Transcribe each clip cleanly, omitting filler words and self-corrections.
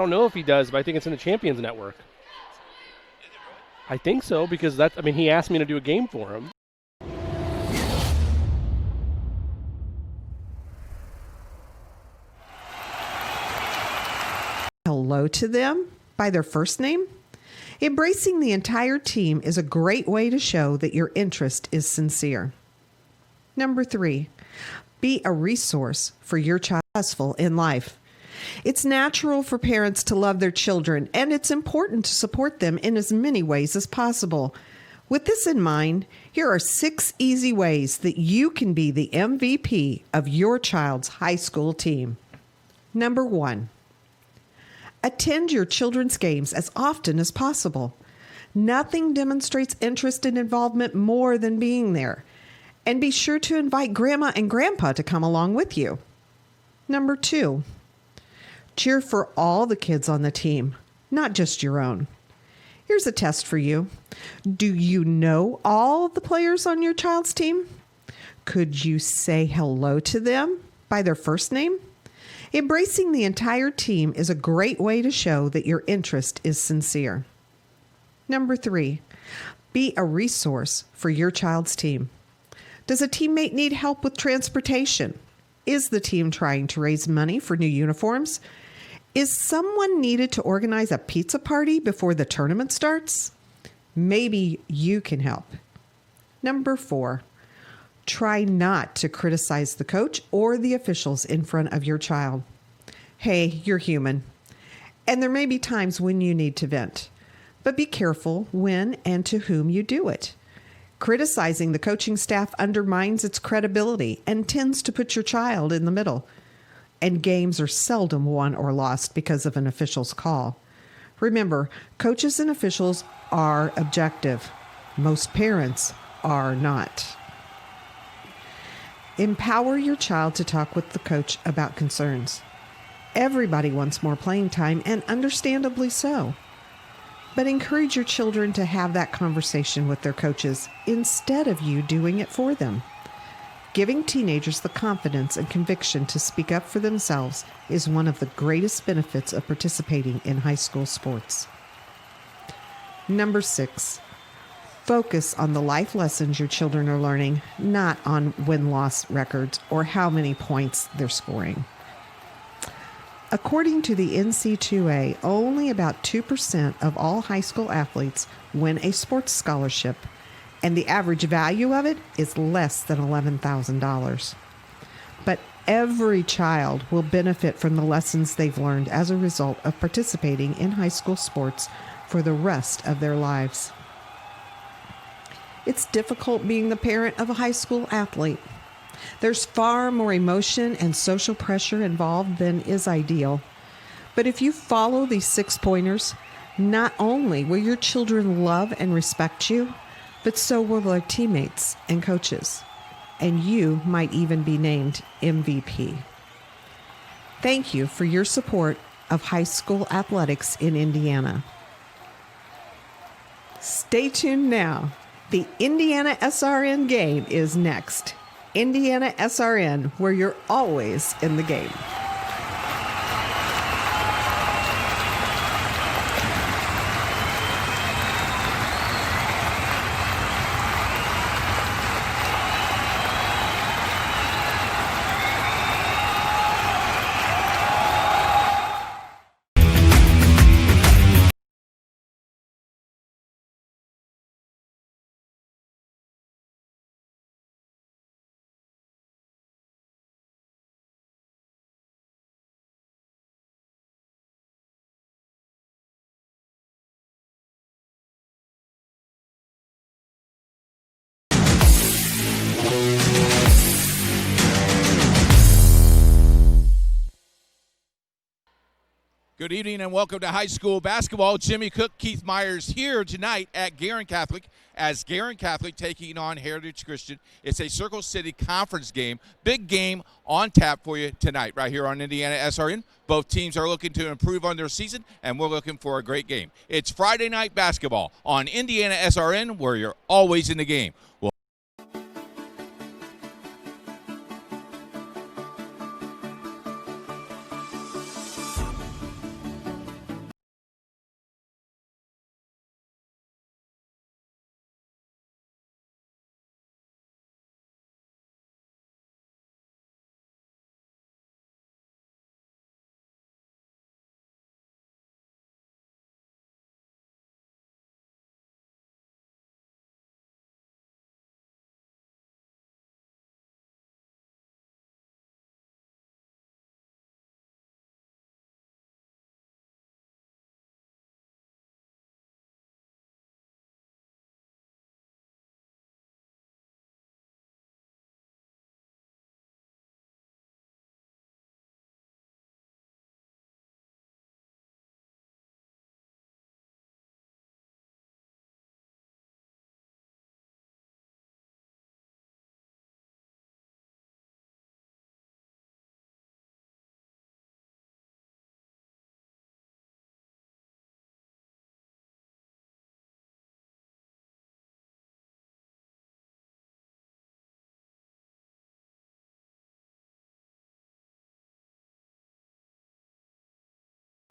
don't know if he does, but I think it's in the Champions Network. I think so because he asked me to do a game for him. Hello to them by their first name? Embracing the entire team is a great way to show that your interest is sincere. Number 3, be a resource for your child successful in life. It's natural for parents to love their children, and it's important to support them in as many ways as possible. With this in mind, here are 6 easy ways that you can be the MVP of your child's high school team. Number 1, attend your children's games as often as possible. Nothing demonstrates interest and involvement more than being there. And be sure to invite Grandma and Grandpa to come along with you. Number 2, cheer for all the kids on the team, not just your own. Here's a test for you. Do you know all the players on your child's team? Could you say hello to them by their first name? Embracing the entire team is a great way to show that your interest is sincere. Number 3, be a resource for your child's team. Does a teammate need help with transportation? Is the team trying to raise money for new uniforms? Is someone needed to organize a pizza party before the tournament starts? Maybe you can help. Number 4, try not to criticize the coach or the officials in front of your child. Hey, you're human, and there may be times when you need to vent, but be careful when and to whom you do it. Criticizing the coaching staff undermines its credibility and tends to put your child in the middle. And games are seldom won or lost because of an official's call. Remember, coaches and officials are objective. Most parents are not. Empower your child to talk with the coach about concerns. Everybody wants more playing time, and understandably so. But encourage your children to have that conversation with their coaches instead of you doing it for them. Giving teenagers the confidence and conviction to speak up for themselves is one of the greatest benefits of participating in high school sports. Number 6, focus on the life lessons your children are learning, not on win-loss records or how many points they're scoring. According to the NC2A, only about 2% of all high school athletes win a sports scholarship, and the average value of it is less than $11,000. But every child will benefit from the lessons they've learned as a result of participating in high school sports for the rest of their lives. It's difficult being the parent of a high school athlete. There's far more emotion and social pressure involved than is ideal. But if you follow these 6 pointers, not only will your children love and respect you, but so will their teammates and coaches. And you might even be named MVP. Thank you for your support of high school athletics in Indiana. Stay tuned now. The Indiana SRN game is next. Indiana SRN, where you're always in the game. Good evening and welcome to high school basketball. Jimmy Cook, Keith Myers here tonight at Guerin Catholic as Guerin Catholic taking on Heritage Christian. It's a Circle City Conference game. Big game on tap for you tonight right here on Indiana SRN. Both teams are looking to improve on their season, and we're looking for a great game. It's Friday night basketball on Indiana SRN, where you're always in the game.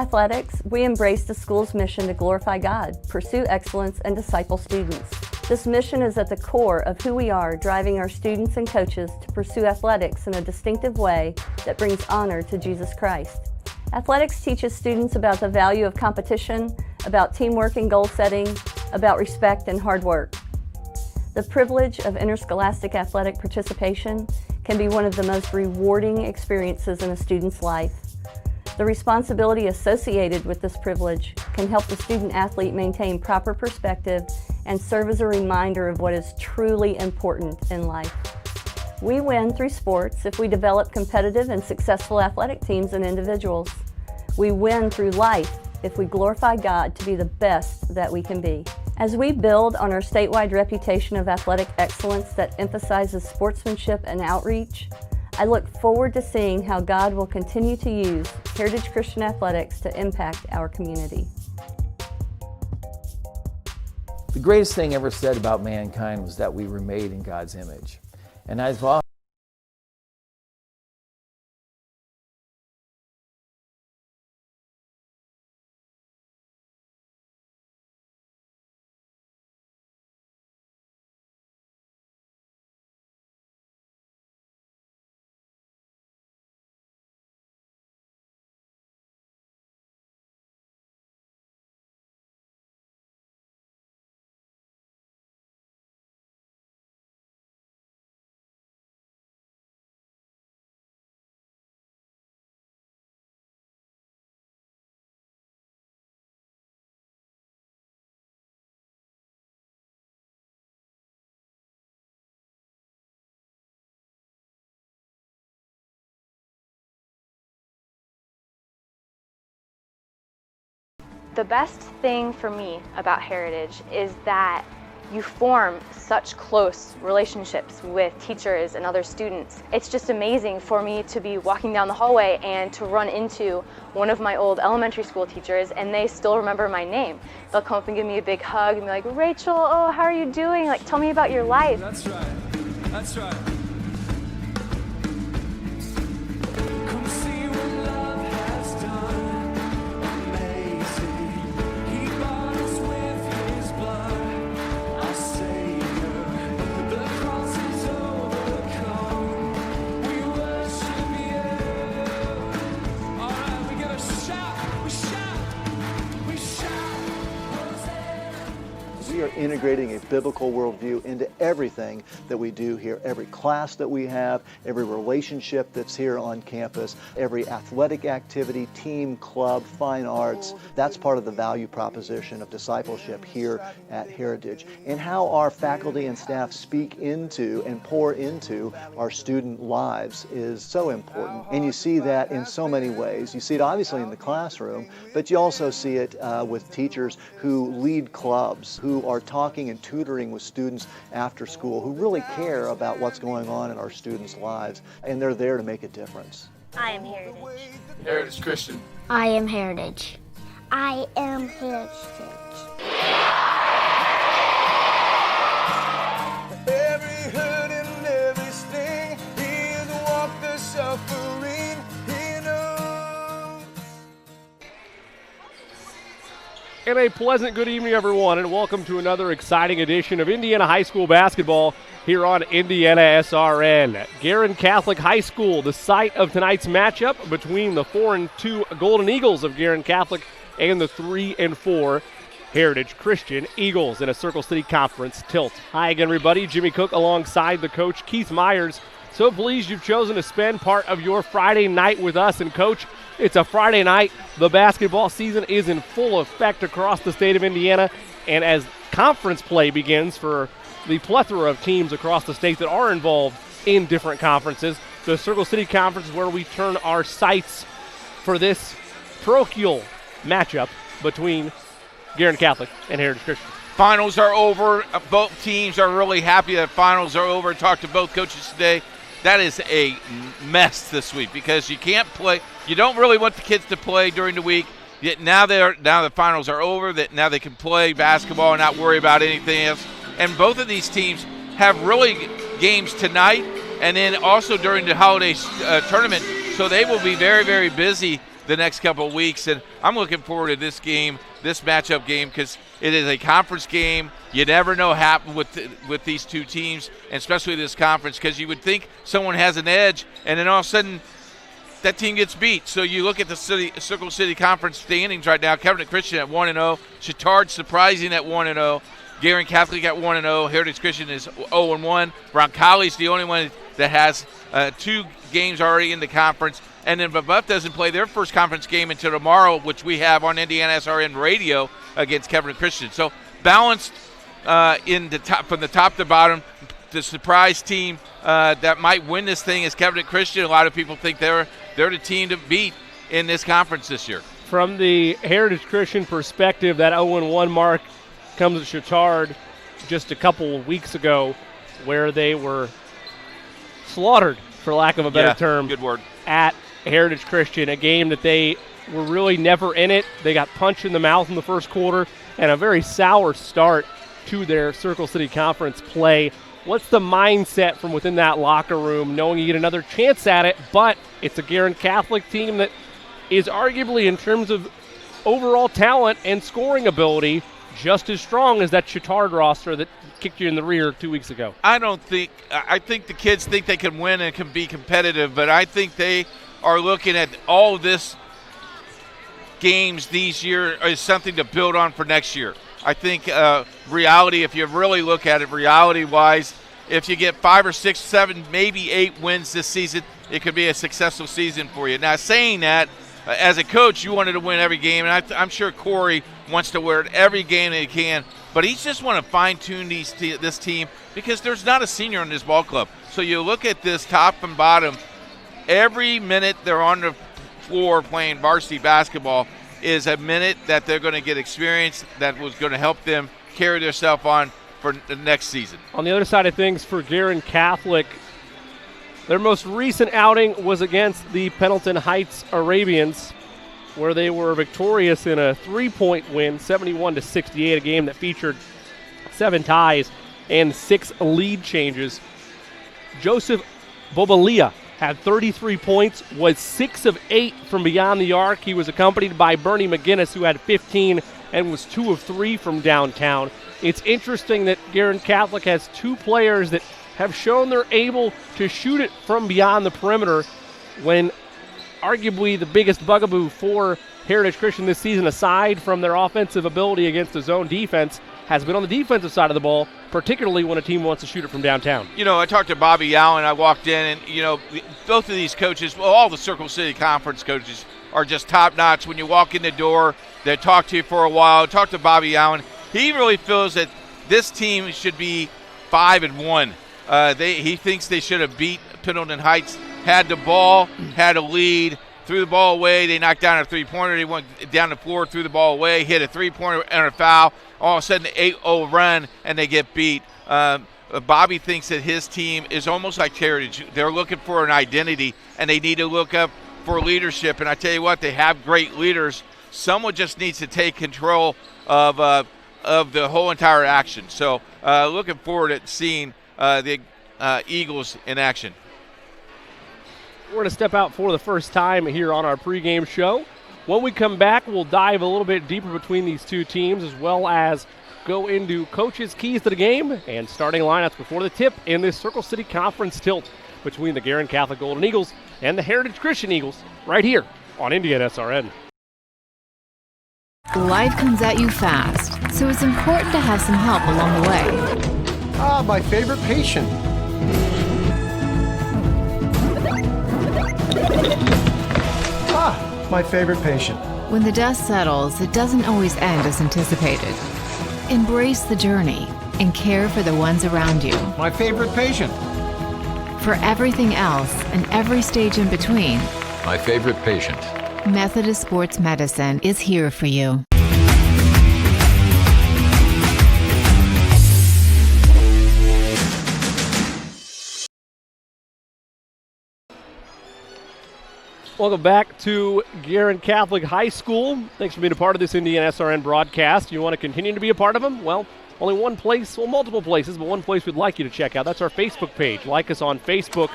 Athletics, we embrace the school's mission to glorify God, pursue excellence, and disciple students. This mission is at the core of who we are, driving our students and coaches to pursue athletics in a distinctive way that brings honor to Jesus Christ. Athletics teaches students about the value of competition, about teamwork and goal setting, about respect and hard work. The privilege of interscholastic athletic participation can be one of the most rewarding experiences in a student's life. The responsibility associated with this privilege can help the student athlete maintain proper perspective and serve as a reminder of what is truly important in life. We win through sports if we develop competitive and successful athletic teams and individuals. We win through life if we glorify God to be the best that we can be. As we build on our statewide reputation of athletic excellence that emphasizes sportsmanship and outreach, I look forward to seeing how God will continue to use Heritage Christian Athletics to impact our community. The greatest thing ever said about mankind was that we were made in God's image. And I've often The best thing for me about Heritage is that you form such close relationships with teachers and other students. It's just amazing for me to be walking down the hallway and to run into one of my old elementary school teachers, and they still remember my name. They'll come up and give me a big hug and be like, "Rachel, oh, how are you doing? Like, tell me about your life." That's right. That's right. Come see what love has done. Amazing. He bought us with his blood. Our Savior. The cross is overcome. We worship you. All right, we give a shout. We shout. We shout. Hosanna. We are integrating a biblical worldview into everything that we do here. Every class that we have, every relationship that's here on campus, every athletic activity, team, club, fine arts, that's part of the value proposition of discipleship here at Heritage. And how our faculty and staff speak into and pour into our student lives is so important. And you see that in so many ways. You see it obviously in the classroom, but you also see it with teachers who lead clubs, who are talking and tutoring with students after school, who really care about what's going on in our students' lives, and they're there to make a difference. I am Heritage. Heritage Christian. I am Heritage. I am Heritage. Every hurt and every sting, he has walked the suffering, he knows. And a pleasant good evening, everyone, and welcome to another exciting edition of Indiana High School basketball here on Indiana SRN. Guerin Catholic High School, the site of tonight's matchup between the 4-2 Golden Eagles of Guerin Catholic and the 3-4 Heritage Christian Eagles in a Circle City Conference tilt. Hi again, everybody. Jimmy Cook alongside the coach, Keith Myers. So pleased you've chosen to spend part of your Friday night with us. And, Coach, it's a Friday night. The basketball season is in full effect across the state of Indiana. And as conference play begins for the plethora of teams across the state that are involved in different conferences, the Circle City Conference is where we turn our sights for this parochial matchup between Guerin Catholic and Heritage Christian. Finals are over. Both teams are really happy that finals are over. Talked to both coaches today. That is a mess this week because you can't play. You don't really want the kids to play during the week. Yet now the finals are over. That now they can play basketball and not worry about anything else. And both of these teams have really games tonight and then also during the holiday tournament. So they will be very, very busy the next couple of weeks. And I'm looking forward to this game, this matchup game, because it is a conference game. You never know what happens with these two teams, and especially this conference, because you would think someone has an edge, and then all of a sudden that team gets beat. So you look at the Circle City Conference standings right now. Covenant Christian at 1-0. Chittard surprising at 1-0. Guerin Catholic at 1-0. Heritage Christian is 0-1. Roncalli's the only one that has 2 games already in the conference. And then Buff doesn't play their first conference game until tomorrow, which we have on Indiana SRN Radio against Covenant Christian. So balanced in the top, from the top to bottom. The surprise team that might win this thing is Covenant Christian. A lot of people think they're the team to beat in this conference this year. From the Heritage Christian perspective, that 0-1 mark comes at Chittard just a couple of weeks ago, where they were slaughtered, for lack of a better term, good word, at Heritage Christian, a game that they were really never in it. They got punched in the mouth in the first quarter, and a very sour start to their Circle City Conference play. What's the mindset from within that locker room, knowing you get another chance at it, but it's a Guerin Catholic team that is arguably, in terms of overall talent and scoring ability, just as strong as that Chittard roster that kicked you in the rear 2 weeks ago? I think the kids think they can win and can be competitive, but I think they are looking at all of this games these year as something to build on for next year. I think reality, if you really look at it reality-wise, if you get 5 or 6, 7, maybe 8 wins this season, it could be a successful season for you. Now, saying that, as a coach, you wanted to win every game, and I'm sure Corey wants to win every game that he can, but he just want to fine-tune this team because there's not a senior in this ball club. So you look at this top and bottom, every minute they're on the floor playing varsity basketball is a minute that they're going to get experience that was going to help them carry themselves on for the next season. On the other side of things, for Guerin Catholic, their most recent outing was against the Pendleton Heights Arabians, where they were victorious in a 3-point win, 71-68, a game that featured 7 ties and 6 lead changes. Joseph Bobalia had 33 points, was 6 of 8 from beyond the arc. He was accompanied by Bernie McGinnis, who had 15 and was 2 of 3 from downtown. It's interesting that Guerin Catholic has 2 players that have shown they're able to shoot it from beyond the perimeter, when arguably the biggest bugaboo for Heritage Christian this season, aside from their offensive ability against the zone defense, has been on the defensive side of the ball, particularly when a team wants to shoot it from downtown. You know, I talked to Bobby Allen. I walked in, and, you know, both of these coaches, well, all the Circle City Conference coaches are just top-notch. When you walk in the door, they talk to you for a while. Talk to Bobby Allen. He really feels that this team should be 5-1. He thinks they should have beat Pendleton Heights, had the ball, had a lead, threw the ball away. They knocked down a three-pointer. They went down the floor, threw the ball away, hit a three-pointer and a foul. All of a sudden, 8-0 run, and they get beat. Bobby thinks that his team is almost like Heritage. They're looking for an identity, and they need to look up for leadership. And I tell you what, they have great leaders. Someone just needs to take control of the whole entire action. So looking forward to seeing the Eagles in action. We're going to step out for the first time here on our pregame show. When we come back, we'll dive a little bit deeper between these two teams, as well as go into coaches' keys to the game and starting lineups before the tip in this Circle City Conference tilt between the Guerin Catholic Golden Eagles and the Heritage Christian Eagles, right here on Indiana SRN. Life comes at you fast, so it's important to have some help along the way. Ah, my favorite patient. Ah, my favorite patient. When the dust settles, it doesn't always end as anticipated. Embrace the journey and care for the ones around you. My favorite patient. For everything else and every stage in between, my favorite patient. Methodist Sports Medicine is here for you. Welcome back to Guerin Catholic High School. Thanks for being a part of this Indiana SRN broadcast. You want to continue to be a part of them? Well, only one place, well, multiple places, but one place we'd like you to check out. That's our Facebook page. Like us on Facebook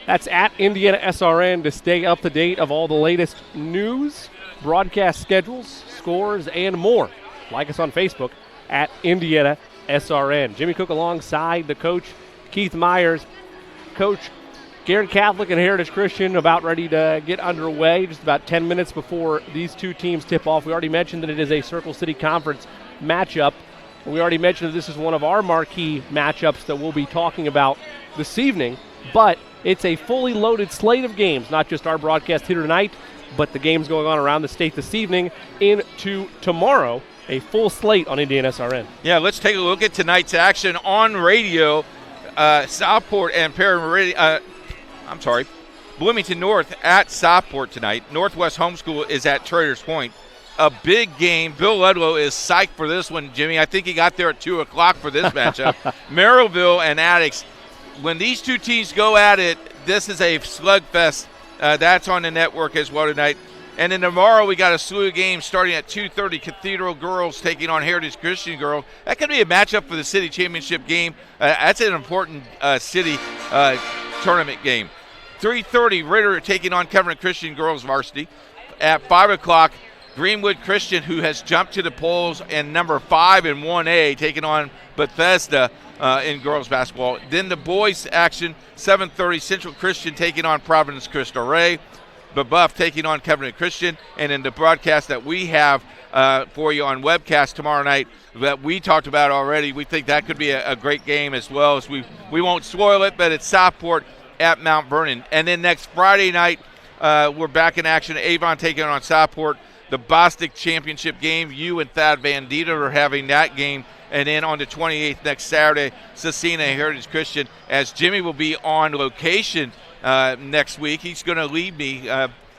That's at Indiana SRN to stay up to date of all the latest news, broadcast schedules, scores, and more. Like us on Facebook at Indiana SRN. Jimmy Cook alongside the coach, Keith Myers. Coach, Guerin Catholic and Heritage Christian about ready to get underway just about 10 minutes before these two teams tip off. We already mentioned that it is a Circle City Conference matchup. We already mentioned that this is one of our marquee matchups that we'll be talking about this evening, but it's a fully loaded slate of games, not just our broadcast here tonight, but the games going on around the state this evening into tomorrow, a full slate on Indiana SRN. Yeah, let's take a look at tonight's action on radio. Southport and Bloomington North at Southport tonight. Northwest Homeschool is at Traders Point. A big game. Bill Ludlow is psyched for this one, Jimmy. I think he got there at 2 o'clock for this matchup. Merrillville and Attucks. When these two teams go at it, this is a slugfest. That's on the network as well tonight. And then tomorrow we got a slew of games starting at 2:30. Cathedral Girls taking on Heritage Christian Girls. That could be a matchup for the city championship game. That's an important city tournament game. 3:30, Ritter taking on Covenant Christian Girls Varsity. At 5 o'clock, Greenwood Christian, who has jumped to the polls, and number 5 in 1A, taking on Bethesda in girls basketball. Then the boys action, 7:30, Central Christian taking on Providence Cristo Rey. Buff taking on Covenant Christian. And in the broadcast that we have for you on webcast tomorrow night that we talked about already, we think that could be a great game as well. As we won't spoil it, but it's Southport at Mount Vernon. And then next Friday night, we're back in action. Avon taking on Southport. The Bostic Championship game, you and Thad Van Dieten are having that game. And then on the 28th, next Saturday, Cecina Heritage Christian, as Jimmy will be on location next week. He's going to leave me.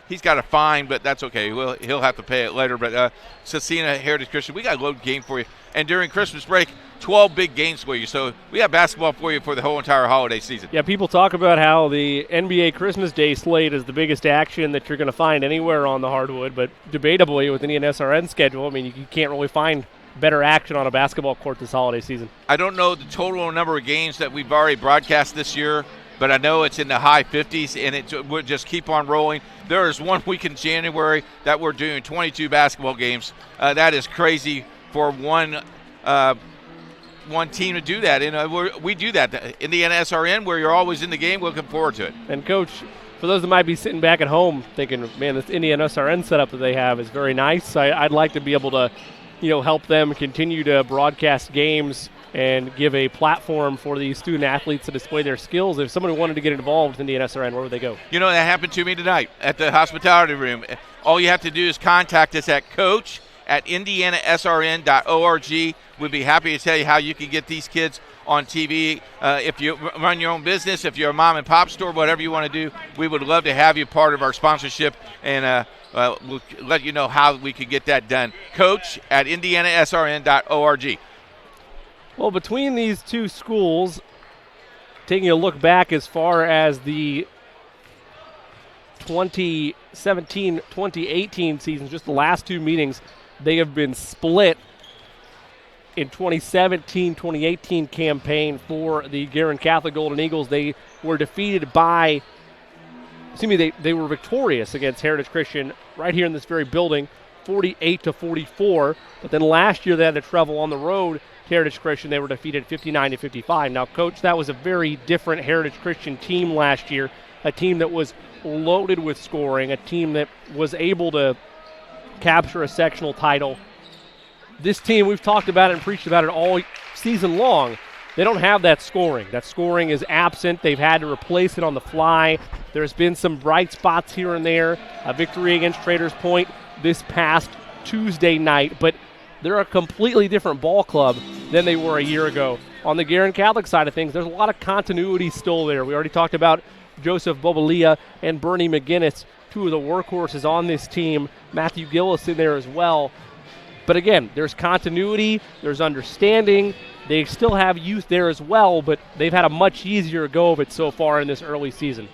He's got a fine, but that's okay. He'll have to pay it later. But Cecina Heritage Christian, we got a loaded game for you. And during Christmas break, 12 big games for you. So we have basketball for you for the whole entire holiday season. Yeah, people talk about how the NBA Christmas Day slate is the biggest action that you're going to find anywhere on the hardwood. But debatably, with Indiana SRN schedule, I mean, you can't really find better action on a basketball court this holiday season. I don't know the total number of games that we've already broadcast this year, but I know it's in the high 50s, and it will just keep on rolling. There is 1 week in January that we're doing 22 basketball games. That is crazy for one team to do that. And we do that. Indiana SRN, where you're always in the game, looking forward to it. And, Coach, for those that might be sitting back at home thinking, man, this Indiana SRN setup that they have is very nice. I'd like to be able to help them continue to broadcast games and give a platform for these student athletes to display their skills. If somebody wanted to get involved with Indiana SRN, where would they go? That happened to me tonight at the hospitality room. All you have to do is contact us at coach@indianasrn.org. We'd be happy to tell you how you can get these kids on TV. If you run your own business, if you're a mom and pop store, whatever you want to do, we would love to have you part of our sponsorship, and we'll let you know how we could get that done. coach@indianasrn.org. Well, between these two schools, taking a look back as far as the 2017-2018 season, just the last two meetings, they have been split in 2017-2018 campaign for the Guerin Catholic Golden Eagles. They were defeated by, they were victorious against Heritage Christian right here in this very building, 48-44. But then last year they had to travel on the road to Heritage Christian. They were defeated 59-55. Now, Coach, that was a very different Heritage Christian team last year, a team that was loaded with scoring, a team that was able to capture a sectional title. This team, we've talked about it and preached about it all season long. They don't have that scoring. That scoring is absent. They've had to replace it on the fly. There's been some bright spots here and there. A victory against Traders Point this past Tuesday night, but they're a completely different ball club than they were a year ago. On the Guerin Catholic side of things, there's a lot of continuity still there. We already talked about Joseph Bobalia and Bernie McGinnis, two of the workhorses on this team. Matthew Gillis in there as well. But again, there's continuity, there's understanding. They still have youth there as well, but they've had a much easier go of it so far in this early season.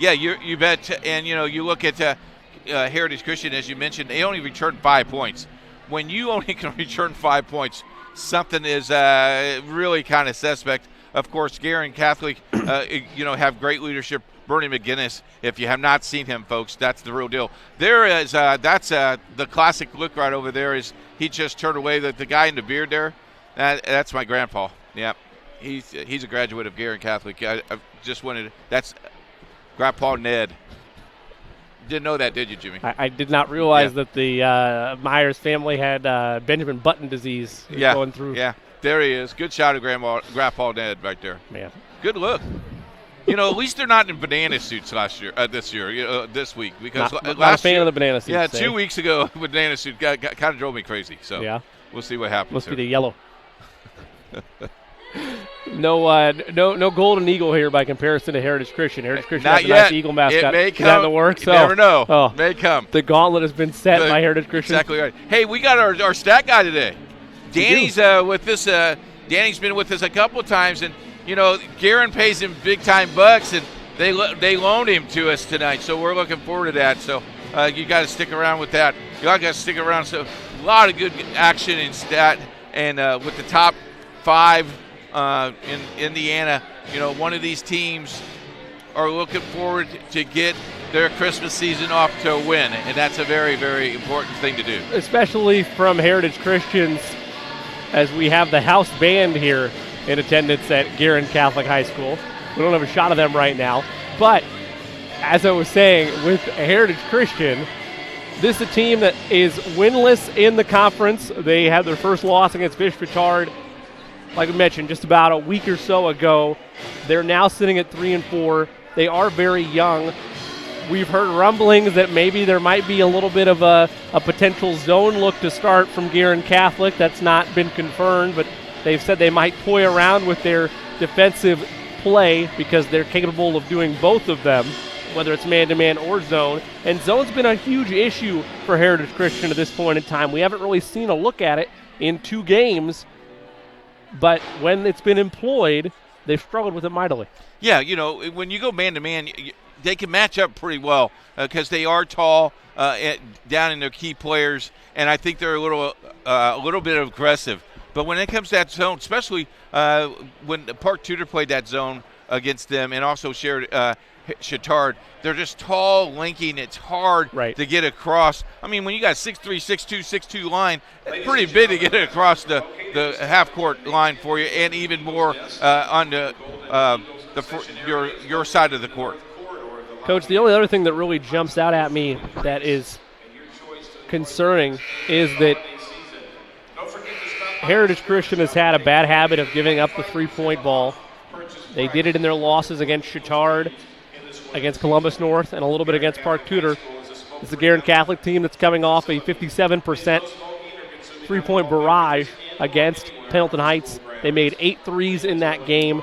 Yeah, you bet. And, you look at Heritage Christian, as you mentioned, they only returned 5 points. When you only can return 5 points, something is really kind of suspect. of course, Guerin Catholic, have great leadership. Bernie McGinnis, if you have not seen him, folks, that's the real deal. There is that's the classic look right over there. Is he just turned away the guy in the beard there? That's my grandpa. Yeah, he's a graduate of Guerin Catholic. I just wanted that's Grandpa Ned. Didn't know that, did you, Jimmy? I did not realize that the Myers family had Benjamin Button disease going through. Yeah, there he is. Good shot of Grandpa Ned right there. Man, good look. At least they're not in banana suits this week. Because not a fan of the banana suits. Yeah, 2 weeks ago, banana suit kind of drove me crazy. So yeah, we'll see what happens. Must be the yellow. No golden eagle here by comparison to Heritage Christian. Heritage Christian has a nice eagle mascot. It may come. Is that in the works? You never know. Oh, may come. The gauntlet has been set by Heritage Christian. Exactly right. Hey, we got our stat guy today. Danny's with this. Danny's been with us a couple of times, and Guerin pays him big time bucks, and they loaned him to us tonight. So we're looking forward to that. So you got to stick around with that. You all got to stick around. So a lot of good action in stat, and with the top 5 in Indiana, one of these teams are looking forward to get their Christmas season off to a win, and that's a very, very important thing to do. Especially from Heritage Christians, as we have the house band here in attendance at Guerin Catholic High School. We don't have a shot of them right now, but as I was saying, with Heritage Christian, this is a team that is winless in the conference. They had their first loss against Fish-Petard, like we mentioned, just about a week or so ago. They're now sitting at 3-4. They are very young. We've heard rumblings that maybe there might be a little bit of a potential zone look to start from Guerin Catholic. That's not been confirmed, but they've said they might toy around with their defensive play because they're capable of doing both of them, whether it's man-to-man or zone. And zone's been a huge issue for Heritage Christian at this point in time. We haven't really seen a look at it in 2 games, but when it's been employed, they've struggled with it mightily. Yeah, when you go man-to-man, they can match up pretty well because they are tall down in their key players, and I think they're a little bit aggressive. But when it comes to that zone, especially when Park Tudor played that zone against them and also shared Chittard, they're just tall, lanky, and it's hard to get across. I mean, when you got 6'3", 6'2", 6'2" line, it's pretty big to get it across the half-court line for you, and even more on your side of the court. Coach, the only other thing that really jumps out at me that is concerning is that Heritage Christian has had a bad habit of giving up the three-point ball. They did it in their losses against Chittard, against Columbus North, and a little bit against Park Tudor. It's the Guerin Catholic team that's coming off a 57% three-point barrage against Pendleton Heights. They made 8 threes in that game,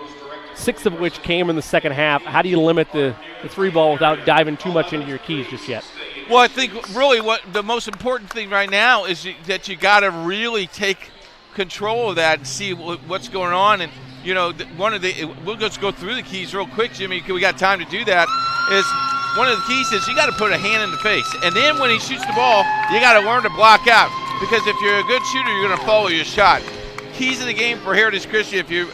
6 of which came in the second half. How do you limit the three ball without diving too much into your keys just yet? Well, I think really what the most important thing right now is that you got to really take control of that and see what's going on. And we'll just go through the keys real quick, Jimmy, because we got time to do that. Is one of the keys is you got to put a hand in the face, and then when he shoots the ball, you got to learn to block out, because if you're a good shooter, you're going to follow your shot. Keys of the game for Heritage Christian, if you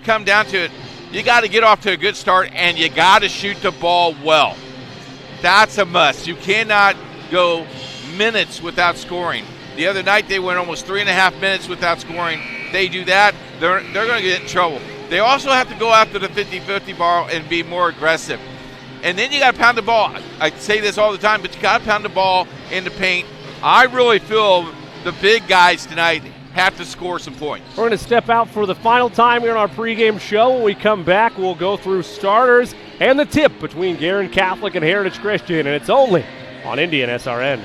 come down to it, you got to get off to a good start, and you got to shoot the ball well. That's a must. You cannot go minutes without scoring. The other night they went almost 3.5 minutes without scoring. They do that, they're going to get in trouble. They also have to go after the 50-50 ball and be more aggressive. And then you got to pound the ball. I say this all the time, but you got to pound the ball in the paint. I really feel the big guys tonight have to score some points. We're going to step out for the final time here on our pregame show. When we come back, we'll go through starters and the tip between Guerin Catholic and Heritage Christian, and it's only on Indian SRN.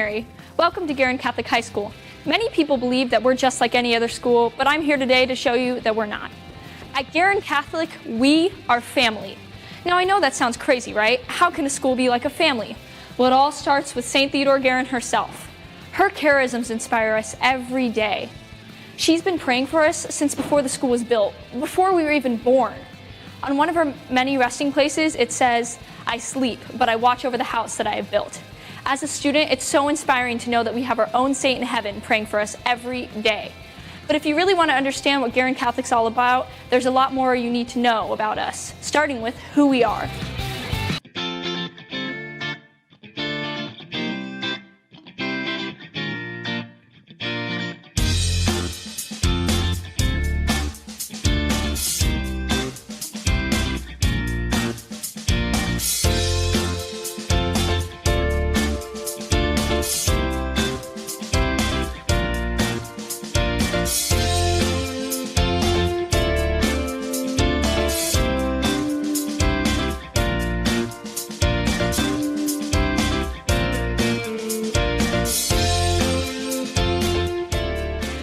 Mary. Welcome to Guerin Catholic High School. Many people believe that we're just like any other school, but I'm here today to show you that we're not. At Guerin Catholic, we are family. Now I know that sounds crazy, right? How can a school be like a family? Well, it all starts with St. Theodore Guerin herself. Her charisms inspire us every day. She's been praying for us since before the school was built, before we were even born. On one of her many resting places, it says, "I sleep, but I watch over the house that I have built." As a student, it's so inspiring to know that we have our own saint in heaven praying for us every day. But if you really want to understand what Guerin Catholic's all about, there's a lot more you need to know about us, starting with who we are.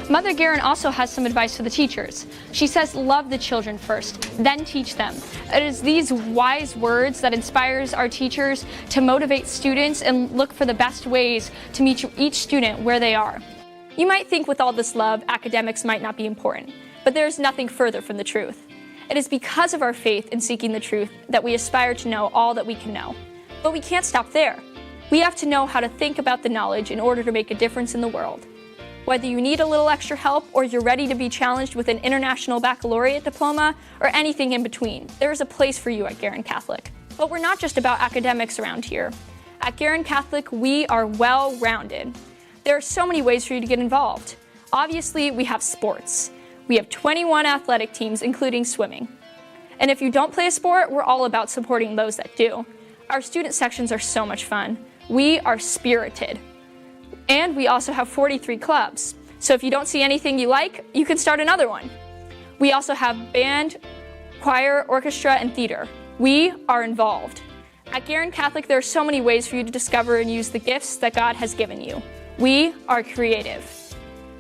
Mother Guerin also has some advice for the teachers. She says, love the children first, then teach them. It is these wise words that inspires our teachers to motivate students and look for the best ways to meet each student where they are. You might think with all this love, academics might not be important, but there is nothing further from the truth. It is because of our faith in seeking the truth that we aspire to know all that we can know. But we can't stop there. We have to know how to think about the knowledge in order to make a difference in the world. Whether you need a little extra help or you're ready to be challenged with an international baccalaureate diploma or anything in between, there is a place for you at Guerin Catholic. But we're not just about academics around here. At Guerin Catholic, we are well-rounded. There are so many ways for you to get involved. Obviously, we have sports. We have 21 athletic teams, including swimming. And if you don't play a sport, we're all about supporting those that do. Our student sections are so much fun. We are spirited. And we also have 43 clubs. So if you don't see anything you like, you can start another one. We also have band, choir, orchestra, and theater. We are involved. At Guerin Catholic, there are so many ways for you to discover and use the gifts that God has given you. We are creative.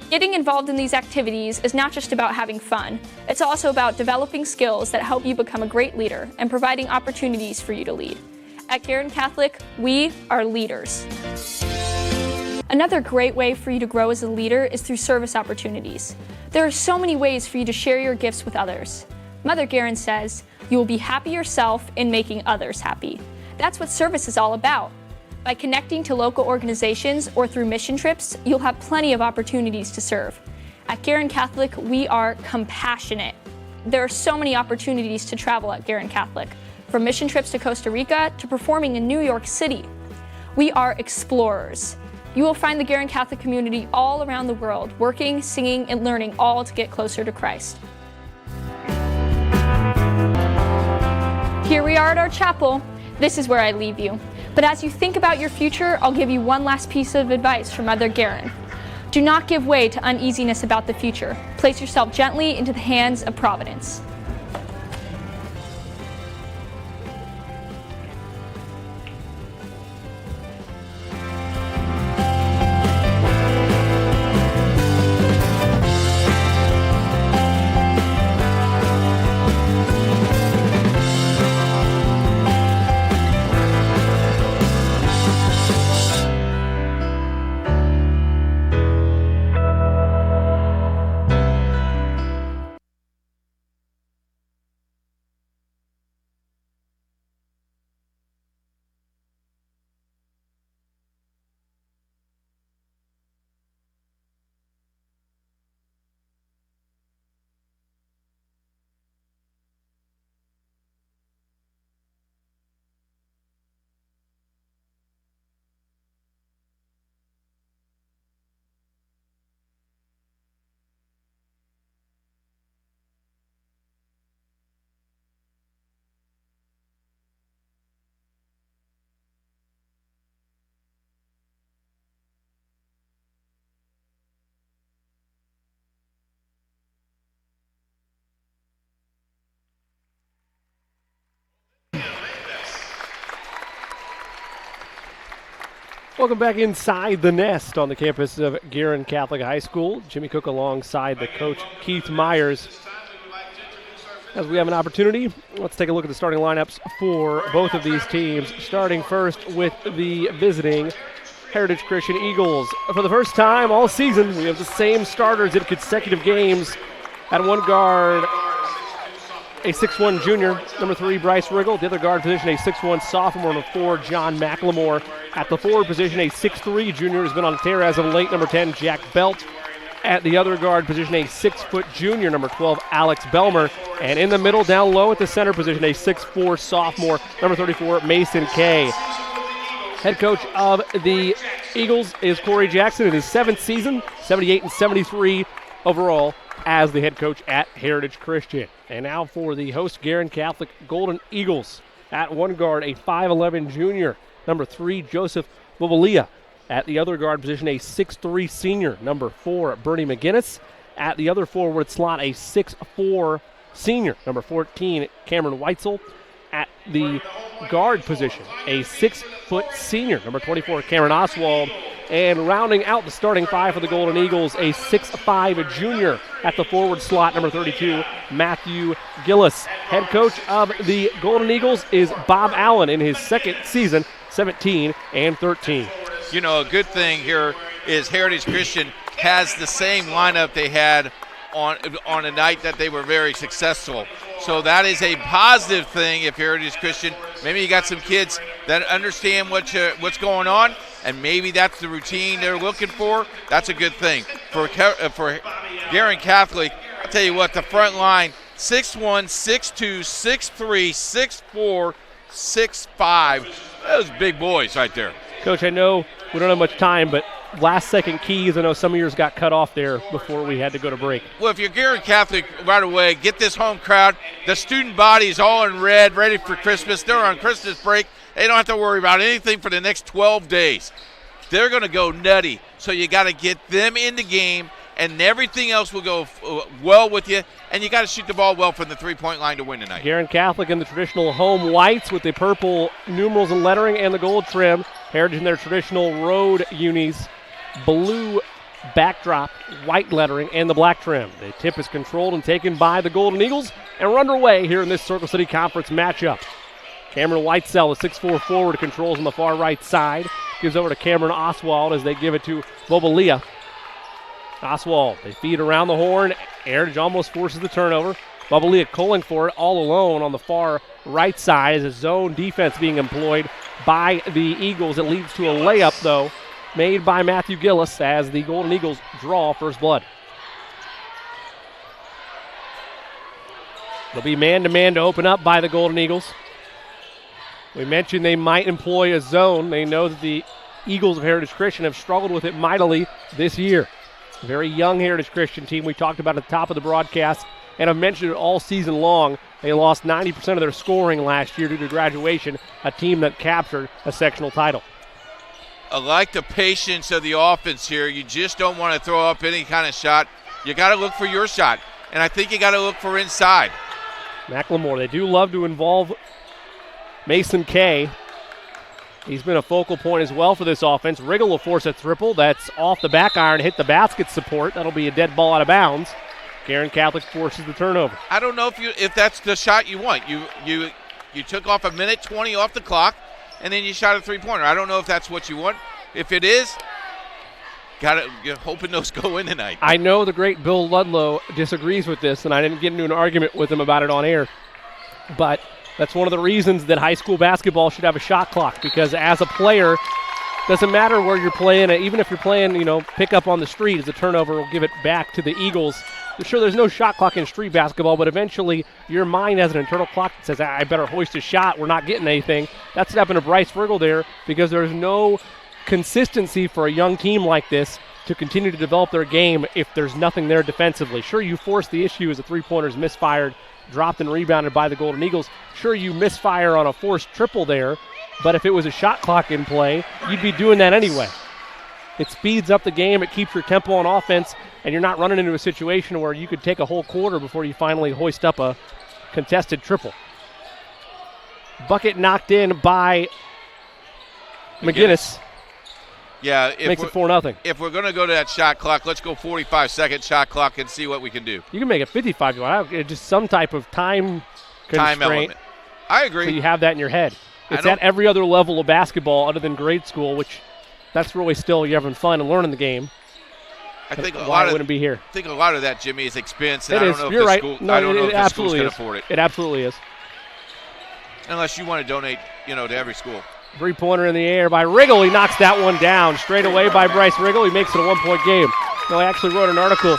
Getting involved in these activities is not just about having fun. It's also about developing skills that help you become a great leader and providing opportunities for you to lead. At Guerin Catholic, we are leaders. Another great way for you to grow as a leader is through service opportunities. There are so many ways for you to share your gifts with others. Mother Guerin says, you will be happy yourself in making others happy. That's what service is all about. By connecting to local organizations or through mission trips, you'll have plenty of opportunities to serve. At Guerin Catholic, we are compassionate. There are so many opportunities to travel at Guerin Catholic, from mission trips to Costa Rica to performing in New York City. We are explorers. You will find the Guerin Catholic community all around the world, working, singing, and learning, all to get closer to Christ. Here we are at our chapel. This is where I leave you. But as you think about your future, I'll give you one last piece of advice from Mother Guerin. Do not give way to uneasiness about the future. Place yourself gently into the hands of Providence. Welcome back inside the nest on the campus of Guerin Catholic High School. Jimmy Cook alongside the coach Keith Myers. As we have an opportunity, let's take a look at the starting lineups for both of these teams. Starting first with the visiting Heritage Christian Eagles. For the first time all season, we have the same starters in consecutive games. At one guard, a 6'1 junior, number 3, Bryce Riggle. The other guard position, a 6'1 sophomore, number 4, John McLemore. At the forward position, a 6'3 junior who's been on a tear as of late, number 10, Jack Belt. At the other guard position, a 6' junior, number 12, Alex Belmer. And in the middle, down low at the center position, a 6'4 sophomore, number 34, Mason Kay. Head coach of the Eagles is Corey Jackson in his 7th season, 78 and 73 overall as the head coach at Heritage Christian. And now for the host Guerin Catholic Golden Eagles. At one guard, a 5'11 junior, number 3, Joseph Bobalia. At the other guard position, a 6'3 senior, number 4, Bernie McGinnis. At the other forward slot, a 6'4 senior, number 14, Cameron Weitzel. At the guard position, a 6' senior, number 24, Cameron Oswald. And rounding out the starting 5 for the Golden Eagles, a 6'5 junior at the forward slot, number 32, Matthew Gillis. Head coach of the Golden Eagles is Bob Allen in his 2nd season, 17 and 13. You know, a good thing here is Heritage Christian has the same lineup they had on a night that they were very successful. So that is a positive thing if Heritage Christian, maybe you got some kids that understand what's going on, and maybe that's the routine they're looking for. That's a good thing. For Guerin Catholic, I'll tell you what, the front line, 6'1", 6'2", 6'3", 6'4", 6'5". Those big boys right there. Coach, I know we don't have much time, but last-second keys, I know some of yours got cut off there before we had to go to break. Well, if you're Guerin Catholic, right away, get this home crowd. The student body is all in red, ready for Christmas. They're on Christmas break. They don't have to worry about anything for the next 12 days. They're going to go nutty, so you got to get them in the game, and everything else will go well with you, and you got to shoot the ball well from the three-point line to win tonight. Guerin Catholic in the traditional home whites with the purple numerals and lettering and the gold trim. Heritage in their traditional road unis, blue backdrop, white lettering, and the black trim. The tip is controlled and taken by the Golden Eagles, and we're underway here in this Circle City Conference matchup. Cameron Whitesell, the 6'4 forward, controls on the far right side. Gives over to Cameron Oswald as they give it to Bobalia. Oswald, they feed around the horn. Heritage almost forces the turnover. Bobalia calling for it all alone on the far right side as a zone defense being employed by the Eagles. It leads to a layup, though, made by Matthew Gillis as the Golden Eagles draw first blood. They'll be man-to-man to open up by the Golden Eagles. We mentioned they might employ a zone. They know that the Eagles of Heritage Christian have struggled with it mightily this year. A very young Heritage Christian team we talked about at the top of the broadcast, and I've mentioned it all season long. They lost 90% of their scoring last year due to graduation, a team that captured a sectional title. I like the patience of the offense here. You just don't want to throw up any kind of shot. You got to look for your shot, and I think you got to look for inside. McLemore, they do love to involve Mason Kay. He's been a focal point as well for this offense. Riggle will force a triple. That's off the back iron, hit the basket support. That'll be a dead ball out of bounds. Guerin Catholic forces the turnover. I don't know if that's the shot you want. You took off a minute 20 off the clock, and then you shot a three-pointer. I don't know if that's what you want. If it is, you're hoping those go in tonight. I know the great Bill Ludlow disagrees with this, and I didn't get into an argument with him about it on air. But that's one of the reasons that high school basketball should have a shot clock, because as a player, doesn't matter where you're playing, even if you're playing, pick up on the street, as a turnover will give it back to the Eagles. Sure, there's no shot clock in street basketball, but eventually your mind has an internal clock that says, I better hoist a shot, we're not getting anything. That's what happened to Bryce Riggle there, because there's no consistency for a young team like this to continue to develop their game if there's nothing there defensively. Sure, you force the issue as the three-pointers misfired, dropped and rebounded by the Golden Eagles. Sure, you misfire on a forced triple there, but if it was a shot clock in play, you'd be doing that anyway. It speeds up the game, it keeps your tempo on offense, and you're not running into a situation where you could take a whole quarter before you finally hoist up a contested triple. Bucket knocked in by McGinnis. Yeah, makes it 4-0. If we're going to go to that shot clock, let's go 45-second shot clock and see what we can do. You can make it 55 if you want. Just some type of time constraint. Element. I agree. So you have that in your head. It's at every other level of basketball other than grade school, which that's really still you're having fun and learning the game. I think why wouldn't be here? I think a lot of that, Jimmy, is expense. And It I is. don't know You're if right. the school, No, I don't know it if the schools absolutely can is. afford it. It absolutely is. Unless you want to donate, to every school. Three-pointer in the air by Riggle. He knocks that one down straight away by Bryce Riggle. He makes it a one-point game. I actually wrote an article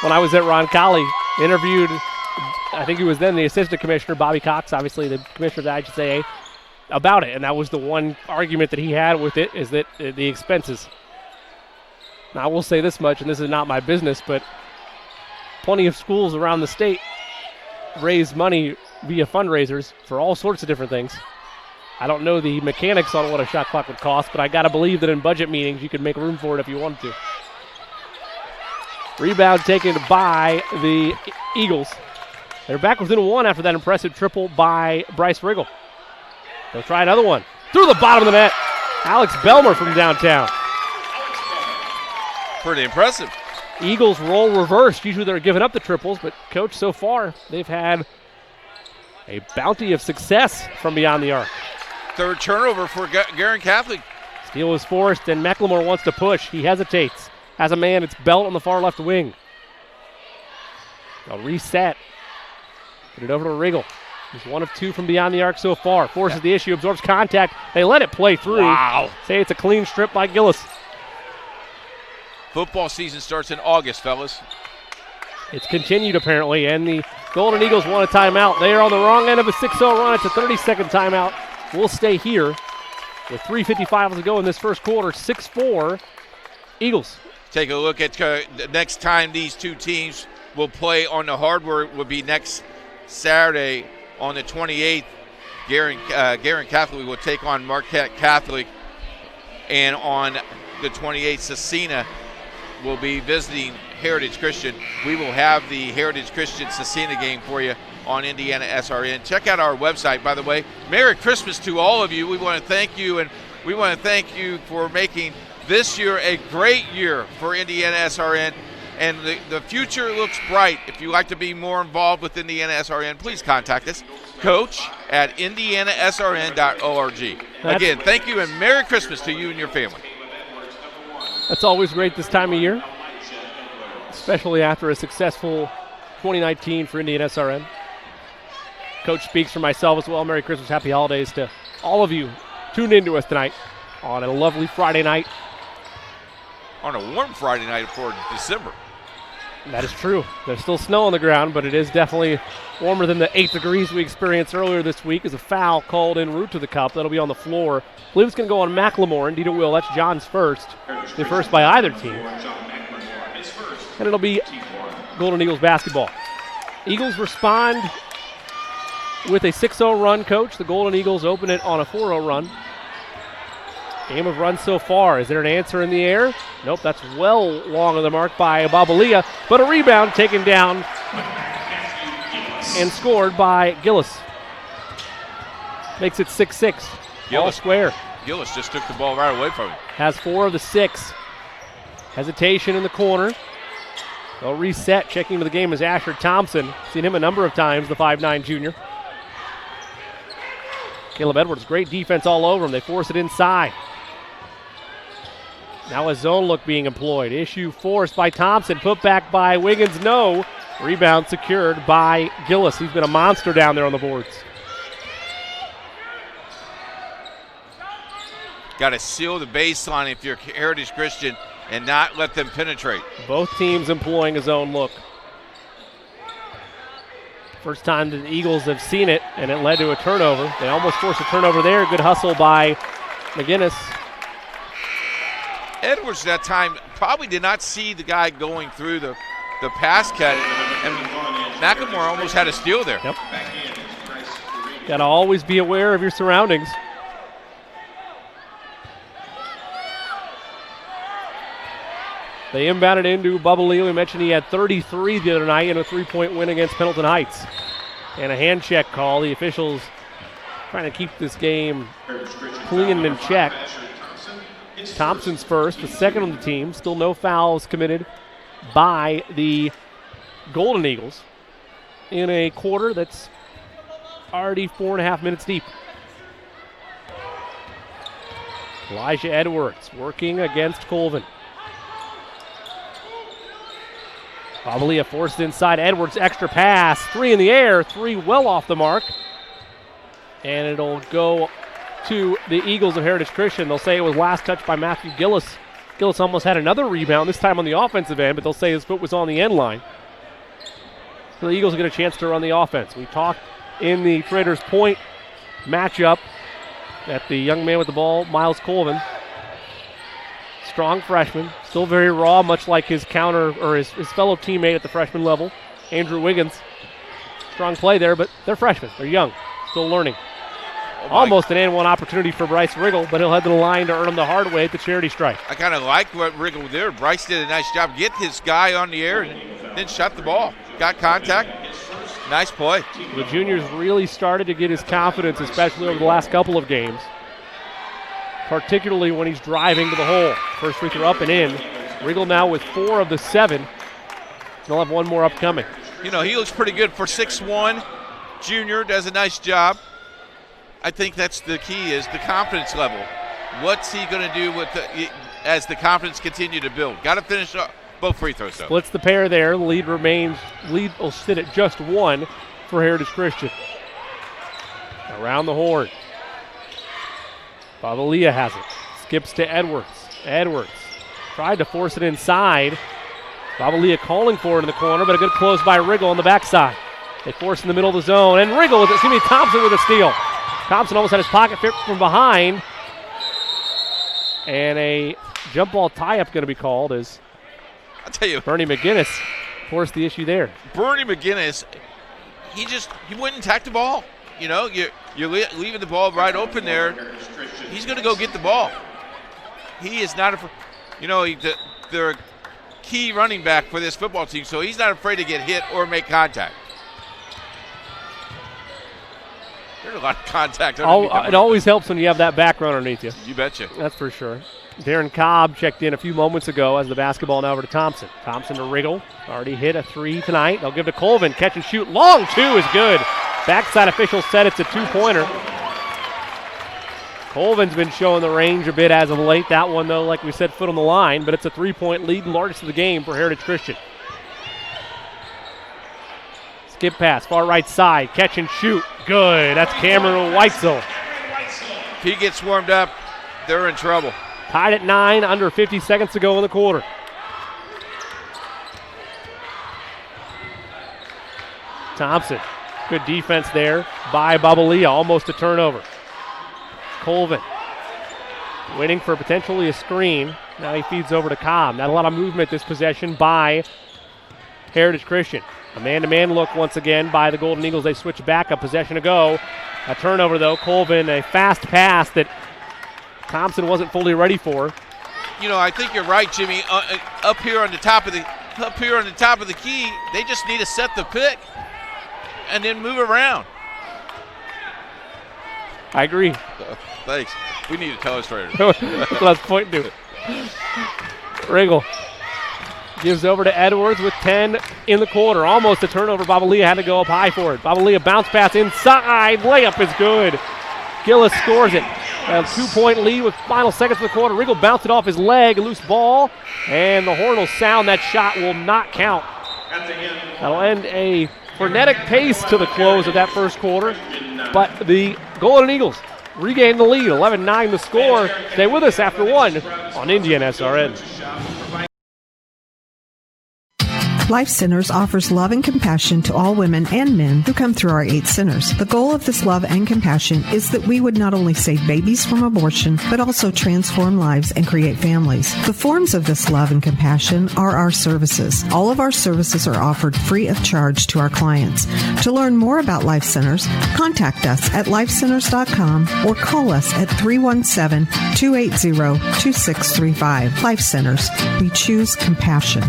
when I was at Roncalli, interviewed, I think he was then the assistant commissioner, Bobby Cox, obviously the commissioner of the IHSAA, about it. And that was the one argument that he had with it, is that the expenses. Now, I will say this much, and this is not my business, but plenty of schools around the state raise money via fundraisers for all sorts of different things. I don't know the mechanics on what a shot clock would cost, but I got to believe that in budget meetings you could make room for it if you wanted to. Rebound taken by the Eagles. They're back within one after that impressive triple by Bryce Riggle. They'll try another one. Through the bottom of the net. Alex Belmer from downtown. Pretty impressive. Eagles roll reversed. Usually they're giving up the triples, but Coach, so far, they've had a bounty of success from beyond the arc. Third turnover for Guerin Catholic. Steal is forced, and McLemore wants to push. He hesitates. Has a man. It's Belt on the far left wing. They'll reset. Put it over to Riggle. He's 1 of 2 from beyond the arc so far. Forces the issue, absorbs contact. They let it play through. Wow. Say it's a clean strip by Gillis. Football season starts in August, fellas. It's continued, apparently, and the Golden Eagles want a timeout. They are on the wrong end of a 6-0 run. It's a 30-second timeout. We'll stay here with 3:55 to go in this first quarter. 6-4 Eagles. Take a look at the next time these two teams will play on the hardware will be next Saturday on the 28th. Guerin Catholic will take on Marquette Catholic, and on the 28th, Cecina will be visiting Heritage Christian. We will have the Heritage Christian Cecina game for you on Indiana SRN. Check out our website, by the way. Merry Christmas to all of you. We want to thank you, and we want to thank you for making this year a great year for Indiana SRN, and the future looks bright. If you'd like to be more involved with Indiana SRN, please contact us, coach@indianasrn.org. Again, thank you, and Merry Christmas to you and your family. That's always great this time of year, especially after a successful 2019 for Indiana SRN. Coach speaks for myself as well. Merry Christmas, happy holidays to all of you tuned into us tonight on a lovely Friday night. On a warm Friday night for December. That is true. There's still snow on the ground, but it is definitely warmer than the 8 degrees we experienced earlier this week. As a foul called en route to the cup. That'll be on the floor. I believe it's going to go on McLemore. Indeed it will. That's John's first. The first by either team. And it'll be Golden Eagles basketball. Eagles respond with a 6-0 run, Coach. The Golden Eagles open it on a 4-0 run. Game of runs so far. Is there an answer in the air? Nope, that's well long of the mark by Babalia, but a rebound taken down and scored by Gillis. Makes it 6-6. All square. Gillis just took the ball right away from him. Has 4 of the 6. Hesitation in the corner. They'll reset. Checking into the game is Asher Thompson. Seen him a number of times, the 5'9 junior. Caleb Edwards, great defense all over him. They force it inside. Now a zone look being employed. Issue forced by Thompson. Put back by Wiggins. No. Rebound secured by Gillis. He's been a monster down there on the boards. Got to seal the baseline if you're Heritage Christian and not let them penetrate. Both teams employing a zone look. First time that the Eagles have seen it, and it led to a turnover. They almost forced a turnover there. Good hustle by McGinnis. Edwards that time probably did not see the guy going through the pass cut, and McLemore almost had a steal there. Yep. Got to always be aware of your surroundings. They inbounded into Bubba Lee. We mentioned he had 33 the other night in a 3-point win against Pendleton Heights. And a hand check call. The officials trying to keep this game clean and in check. Thompson's first, the second on the team. Still no fouls committed by the Golden Eagles in a quarter that's already 4.5 minutes deep. Elijah Edwards working against Colvin. Babalia forced inside. Edwards, extra pass. 3 in the air. 3 well off the mark. And it'll go to the Eagles of Heritage Christian. They'll say it was last touched by Matthew Gillis. Gillis almost had another rebound, this time on the offensive end, but they'll say his foot was on the end line. So the Eagles get a chance to run the offense. We talked in the Traders Point matchup that the young man with the ball, Miles Colvin, strong freshman, still very raw, much like his counter or his fellow teammate at the freshman level, Andrew Wiggins. Strong play there, but they're freshmen. They're young, still learning. Almost an and one opportunity for Bryce Riggle, but he'll head to the line to earn him the hard way at the charity stripe. I kind of like what Riggle did. Bryce did a nice job. Get his guy on the air and then shot the ball. Got contact. Nice play. The junior's really started to get his confidence, especially over the last couple of games, particularly when he's driving to the hole. First free throw up and in. Riggle now with 4 of the 7. They'll have one more upcoming. You know, he looks pretty good for 6'1". Junior does a nice job. I think that's the key is the confidence level. What's he going to do with as the confidence continue to build? Got to finish up both free throws, though. Splits the pair there. The lead will sit at just 1 for Heritage Christian. Around the horn. Babalia has it. Skips to Edwards. Edwards tried to force it inside. Babalia calling for it in the corner, but a good close by Riggle on the backside. They force in the middle of the zone, and Thompson with a steal. Thompson almost had his pocket fit from behind. And a jump ball tie-up going to be called as I'll tell you, Bernie McGinnis forced the issue there. Bernie McGinnis, he wouldn't attack the ball. You know, you're leaving the ball right open there. He's going to go get the ball. He is not they're a key running back for this football team, so he's not afraid to get hit or make contact. There's a lot of contact underneath. It always helps when you have that background underneath you. You betcha. That's for sure. Darren Cobb checked in a few moments ago as the basketball now over to Thompson. Thompson to Riggle. Already hit a 3 tonight. They'll give to Colvin. Catch and shoot. Long 2 is good. Backside official said it's a 2-pointer. Colvin's been showing the range a bit as of late. That one, though, like we said, foot on the line. But it's a 3-point lead, largest of the game for Heritage Christian. Skip pass, far right side. Catch and shoot. Good. That's Cameron Weitzel. If he gets warmed up, they're in trouble. Tied at 9, under 50 seconds to go in the quarter. Thompson. Good defense there by Babalia. Almost a turnover. Colvin waiting for potentially a screen. Now he feeds over to Cobb. Not a lot of movement this possession by Heritage Christian. A man-to-man look once again by the Golden Eagles. They switch back a possession ago. A turnover, though. Colvin, a fast pass that Thompson wasn't fully ready for. You know, I think you're right, Jimmy. Up here on the top of the key, they just need to set the pick and then move around. I agree. Thanks. We need a telestrator. That's what I was pointing to. Riggle gives over to Edwards with 10 in the quarter. Almost a turnover. Babalia had to go up high for it. Babalia bounce pass inside. Layup is good. Gillis scores it. A 2-point lead with final seconds of the quarter. Riggle bounced it off his leg. Loose ball. And the horn will sound. That shot will not count. That'll end a frenetic pace to the close of that first quarter. But the Golden Eagles regain the lead. 11-9 the score. Stay with us after 1 on Indiana SRN. Life Centers offers love and compassion to all women and men who come through our 8 centers. The goal of this love and compassion is that we would not only save babies from abortion, but also transform lives and create families. The forms of this love and compassion are our services. All of our services are offered free of charge to our clients. To learn more about Life Centers, contact us at lifecenters.com or call us at 317-280-2635. Life Centers. We choose compassion.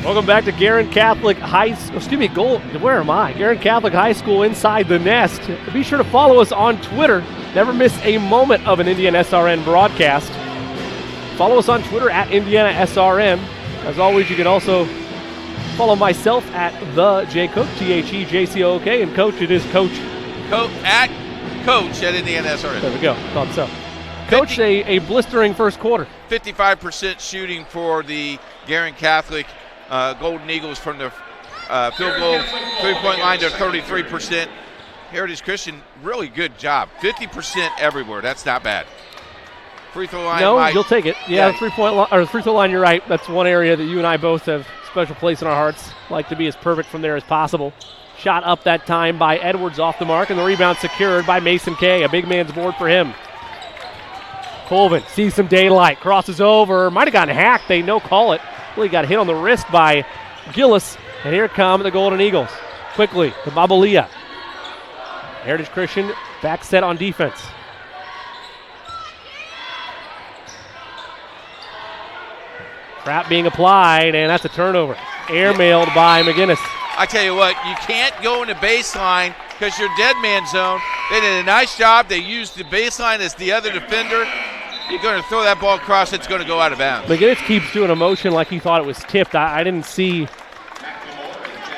Welcome back to Guerin Catholic High School. Where am I? Guerin Catholic High School Inside the Nest. Be sure to follow us on Twitter. Never miss a moment of an Indiana SRN broadcast. Follow us on Twitter at Indiana SRN. As always, you can also follow myself at the J Cook, THEJCOK, and Coach, it is Coach. Coach at Indiana SRN. There we go. Thought so. Coach, a blistering first quarter. 55% shooting for the Guerin Catholic Golden Eagles from the field goal three-point line to 33%. Heritage Christian, really good job. 50% everywhere. That's not bad. Free throw line. No, you'll take it. Yeah, free throw line. You're right. That's one area that you and I both have special place in our hearts. Like to be as perfect from there as possible. Shot up that time by Edwards off the mark, and the rebound secured by Mason Kay. A big man's board for him. Colvin sees some daylight, crosses over. Might have gotten hacked. They no call it. Really got hit on the wrist by Gillis, and here come the Golden Eagles. Quickly to Babalia. Heritage Christian back set on defense. Trap being applied, and that's a turnover. Airmailed by McGinnis. I tell you what, you can't go in the baseline because you're dead man zone. They did a nice job. They used the baseline as the other defender. You're going to throw that ball across, it's going to go out of bounds. McGinnis keeps doing a motion like he thought it was tipped. I didn't see.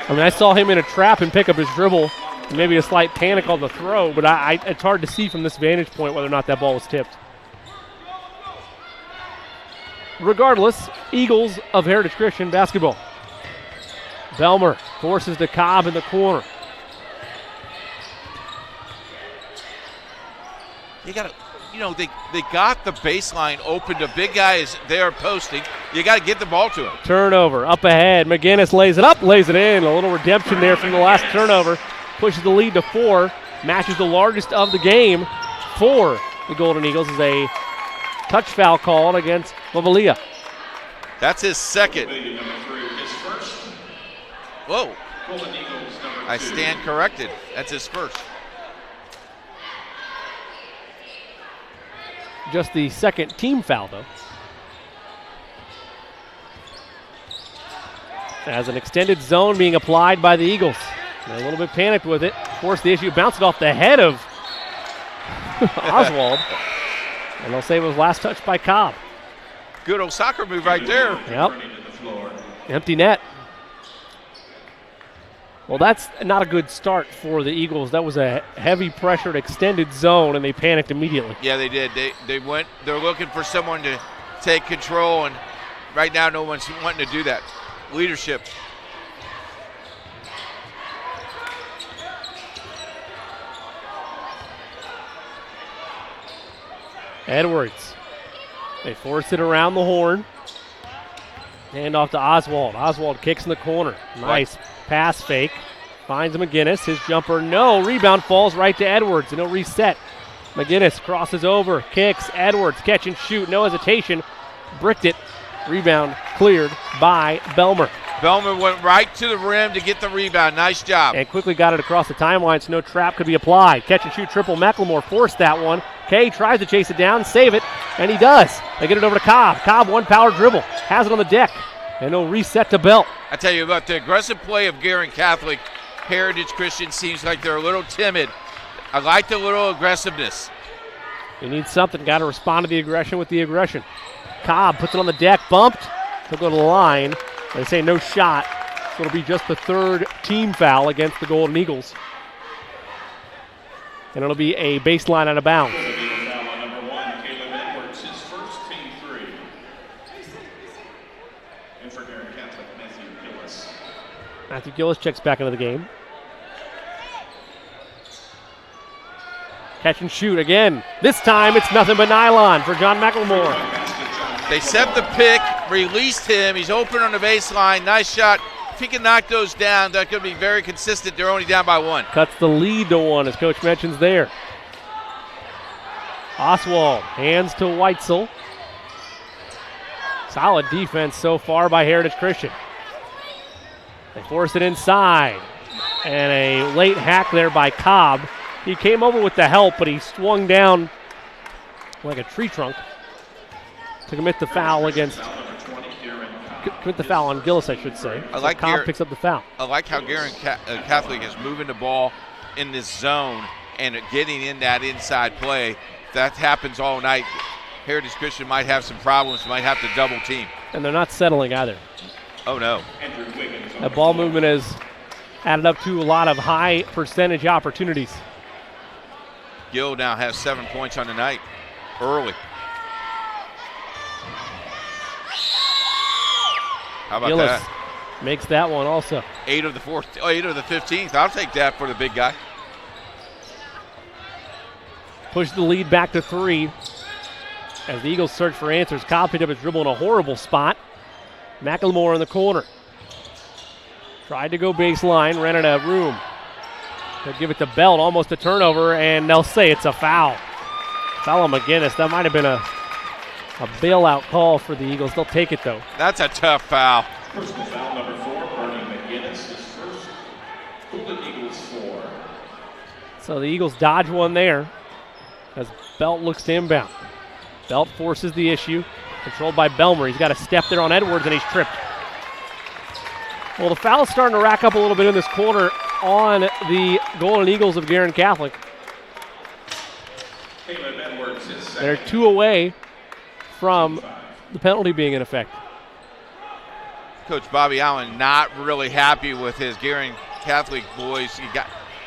I saw him in a trap and pick up his dribble. Maybe a slight panic on the throw, but it's hard to see from this vantage point whether or not that ball was tipped. Regardless, Eagles of Heritage Christian basketball. Belmer forces to Cobb in the corner. They got the baseline open. The big guy is there posting. You got to get the ball to him. Turnover up ahead. McGinnis lays it up, lays it in. A little redemption there from the last turnover. Pushes the lead to 4. Matches the largest of the game for the Golden Eagles as a touch foul called against Babalia. That's his second. Whoa. I stand corrected. That's his first. Just the second team foul, though. As an extended zone being applied by the Eagles. They're a little bit panicked with it. Forced the issue, bounced it off the head of Oswald. And they'll say it was last touched by Cobb. Good old soccer move right there. Yep. Empty net. Well, that's not a good start for the Eagles. That was a heavy pressured extended zone, and they panicked immediately. Yeah, they did. They're looking for someone to take control, and right now no one's wanting to do that. Leadership. Edwards. They force it around the horn. Hand off to Oswald. Oswald kicks in the corner. Nice pass fake. Finds McGinnis. His jumper, no. Rebound falls right to Edwards, and he'll reset. McGinnis crosses over, kicks. Edwards, catch and shoot. No hesitation. Bricked it. Rebound cleared by Belmer. Belmer went right to the rim to get the rebound. Nice job. And quickly got it across the timeline so no trap could be applied. Catch and shoot triple. McLemore forced that one. Kay tries to chase it down, save it, and he does. They get it over to Cobb. Cobb, one power dribble. Has it on the deck. And he'll reset to Belt. I tell you about the aggressive play of Guerin Catholic. Heritage Christian seems like they're a little timid. I like the little aggressiveness. You need something. Got to respond to the aggression with the aggression. Cobb puts it on the deck, bumped. He'll go to the line. They say no shot. So it'll be just the third team foul against the Golden Eagles. And it'll be a baseline out of bounds. Matthew Gillis checks back into the game. Catch and shoot again. This time it's nothing but nylon for John McLemore. They set the pick, released him. He's open on the baseline. Nice shot. If he can knock those down, that could be very consistent. They're only down by 1. Cuts the lead to 1, as Coach mentions there. Oswald, hands to Weitzel. Solid defense so far by Heritage Christian. They force it inside. And a late hack there by Cobb. He came over with the help, but he swung down like a tree trunk to commit the foul against commit the foul on Gillis, I should say. I like Cobb picks up the foul. I like how Guerin Catholic is moving the ball in this zone and getting in that inside play. If that happens all night, Heritage Christian might have some problems, might have to double team. And they're not settling either. Oh, no. That ball movement has added up to a lot of high percentage opportunities. Gill now has 7 points on the night early. How about Gillis that? Makes that one also. 8 of the 15th. I'll take that for the big guy. Push the lead back to 3 as the Eagles search for answers. Cobb picked up his dribble in a horrible spot. McLemore in the corner. Tried to go baseline, ran out of room. They'll give it to Belt, almost a turnover, and they'll say it's a foul. Foul on McGinnis. That might have been a bailout call for the Eagles. They'll take it, though. That's a tough foul. Personal foul number 4, Bernie McGinnis, his first. Cleveland Eagles 4. So the Eagles dodge one there as Belt looks to inbound. Belt forces the issue, controlled by Belmer. He's got a step there on Edwards, and he's tripped. Well, the foul's starting to rack up a little bit in this corner on the Golden Eagles of Guerin Catholic. They're 2 away from the penalty being in effect. Coach Bobby Allen not really happy with his Guerin Catholic boys. You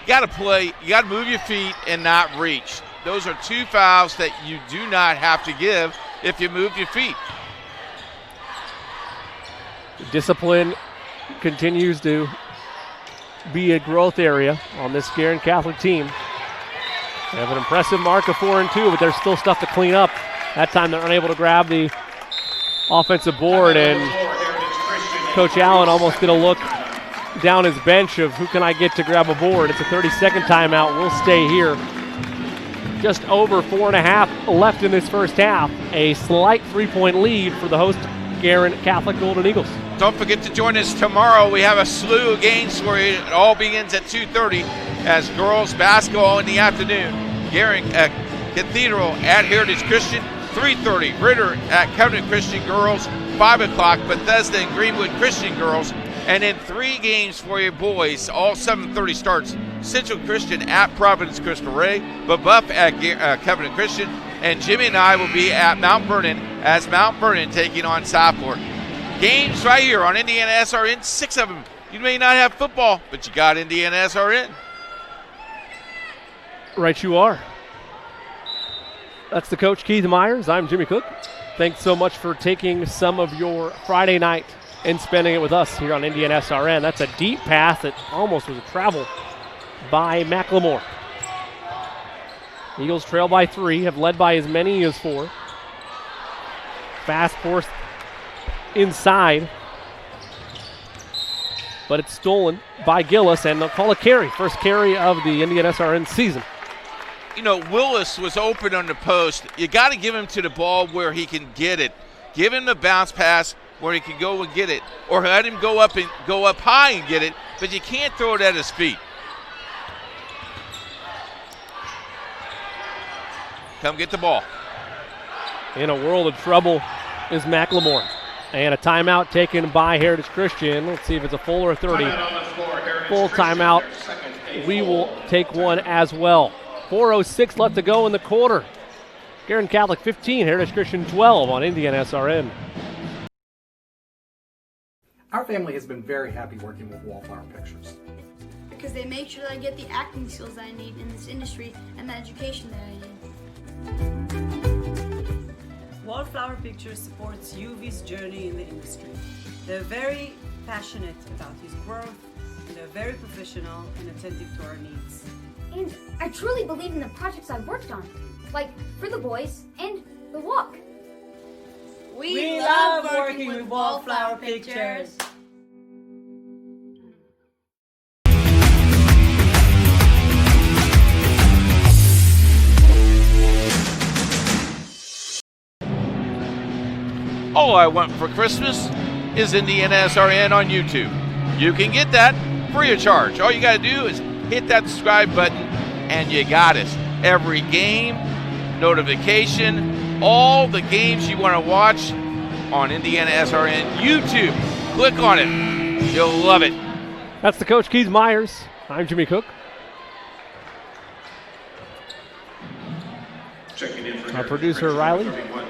got to play, you got to move your feet and not reach. Those are 2 fouls that you do not have to give if you move your feet. Discipline continues to be a growth area on this Guerin Catholic team. They have an impressive mark of 4-2, but there's still stuff to clean up. That time they're unable to grab the offensive board, and Coach Allen almost did a look down his bench of who can I get to grab a board. It's a 30-second timeout. We'll stay here. Just over 4.5 left in this first half. A slight 3-point lead for the host Guerin Catholic Golden Eagles. Don't forget to join us tomorrow. We have a slew of games for you. It all begins at 2:30 as girls basketball in the afternoon. Guerin Cathedral at Heritage Christian, 3:30. Ritter at Covenant Christian girls, 5 o'clock. Bethesda and Greenwood Christian girls. And then 3 games for your boys, all 7:30 starts. Central Christian at Providence Crystal Ray, Buff at Covenant Christian, and Jimmy and I will be at Mount Vernon as Mount Vernon taking on Southport. Games right here on Indiana SRN, 6 of them. You may not have football, but you got Indiana SRN. Right you are. That's the coach, Keith Myers. I'm Jimmy Cook. Thanks so much for taking some of your Friday night and spending it with us here on Indiana SRN. That's a deep pass that almost was a travel by McLemore. Eagles trail by 3, have led by as many as 4. Fast force inside, but it's stolen by Gillis, and they'll call a carry. First carry of the Indiana SRN season. You know, Willis was open on the post. You got to give him to the ball where he can get it. Give him the bounce pass where he can go and get it, or let him go up high and get it, but you can't throw it at his feet. Come get the ball. In a world of trouble is McLemore. And a timeout taken by Heritage Christian. Let's see if it's a full or 30. Full timeout. We will take one as well. 4:06 left to go in the quarter. Guerin Catholic 15, Heritage Christian 12 on Indiana SRN. Our family has been very happy working with Wallflower Pictures. Because they make sure that I get the acting skills that I need in this industry and the education that I need. Wallflower Pictures supports UV's journey in the industry. They're very passionate about his growth, and they're very professional and attentive to our needs. And I truly believe in the projects I've worked on, like For the Boys and The Walk. We love working with Wallflower Pictures. All I Want for Christmas is Indiana SRN on YouTube. You can get that free of charge. All you got to do is hit that subscribe button and you got it. Every game, notification, all the games you want to watch on Indiana SRN YouTube. Click on it. You'll love it. That's the coach, Keith Myers. I'm Jimmy Cook. Our producer, Riley,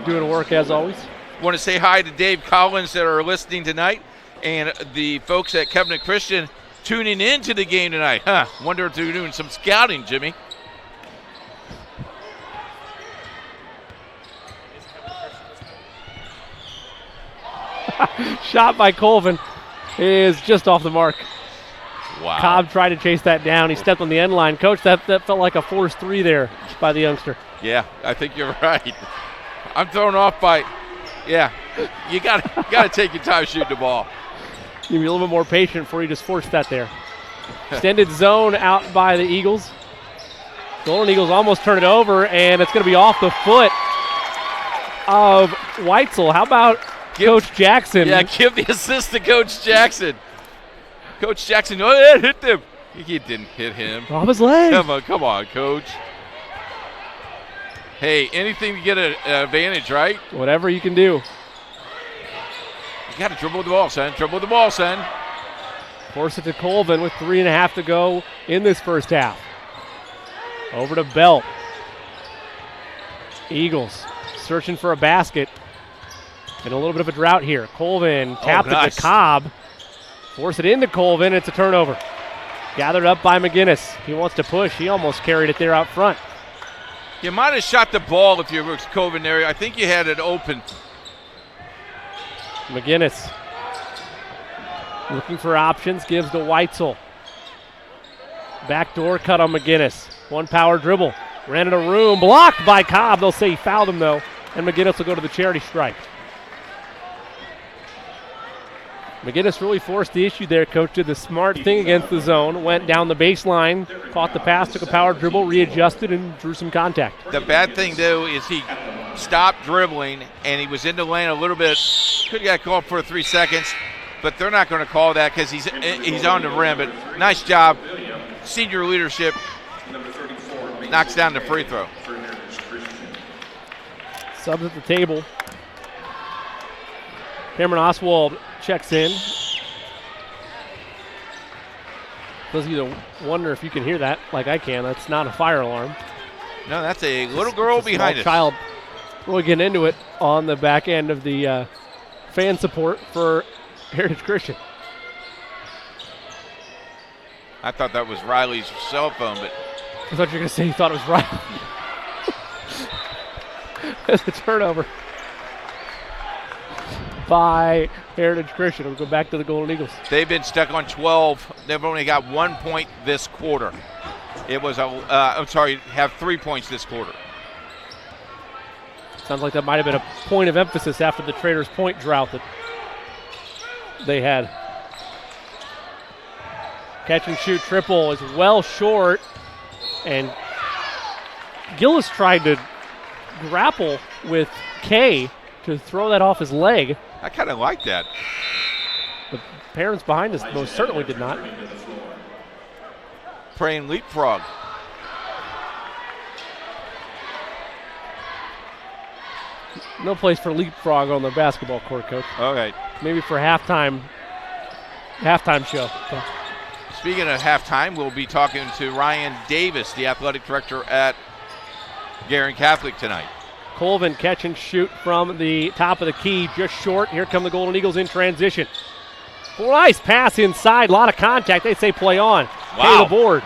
doing work as always. Want to say hi to Dave Collins that are listening tonight and the folks at Covenant Christian tuning in to the game tonight. Wonder if they're doing some scouting, Jimmy. Shot by Colvin is just off the mark. Wow. Cobb tried to chase that down. He stepped on the end line. Coach, that felt like a forced 3 there by the youngster. Yeah, I think you're right. I'm thrown off by, yeah, you got to take your time shooting the ball. You be a little bit more patient before you just force that there. Extended zone out by the Eagles. Golden Eagles almost turn it over, and it's going to be off the foot of Weitzel. How about Coach Jackson? Yeah, give the assist to Coach Jackson. Coach Jackson, oh, yeah, hit them. He didn't hit him. Off his leg. Come on, Coach. Hey, anything to get an advantage, right? Whatever you can do. You got to dribble the ball, son. Dribble the ball, son. Force it to Colvin with 3.5 to go in this first half. Over to Belt. Eagles searching for a basket. And a little bit of a drought here. Colvin tapped it to Cobb. Force it into Colvin. It's a turnover. Gathered up by McGinnis. He wants to push. He almost carried it there out front. You might have shot the ball if you were Colvin there. I think you had it open. McGinnis looking for options. Gives to Weitzel. Backdoor cut on McGinnis. One power dribble. Ran in a room. Blocked by Cobb. They'll say he fouled him, though. And McGinnis will go to the charity stripe. McGinnis really forced the issue there, Coach. Did the smart thing against the zone. Went down the baseline, caught the pass, took a power dribble, readjusted, and drew some contact. The bad thing, though, is he stopped dribbling, and he was in the lane a little bit. Could have got called for 3 seconds, but they're not going to call that because he's on the rim. But nice job. Senior leadership knocks down the free throw. Subs at the table. Cameron Oswald checks in. Those of you that wonder if you can hear that like I can, that's not a fire alarm. No, that's a little girl behind us. Child really getting into it on the back end of the fan support for Heritage Christian. I thought that was Riley's cell phone, but I thought you were going to say you thought it was Riley. It's a turnover by Heritage Christian. We'll go back to the Golden Eagles. They've been stuck on 12. They've only got 1 point this quarter. It was have 3 points this quarter. Sounds like that might have been a point of emphasis after the Traders' point drought that they had. Catch and shoot triple is well short, and Gillis tried to grapple with Kay to throw that off his leg. I kind of like that. The parents behind us most certainly did not. Praying leapfrog. No place for leapfrog on the basketball court, Coach. Okay. Maybe for halftime show. So. Speaking of halftime, we'll be talking to Ryan Davis, the athletic director at Guerin Catholic tonight. Colvin catch and shoot from the top of the key, just short. Here come the Golden Eagles in transition. Nice pass inside, a lot of contact. They say play on. Wow. Pay the board.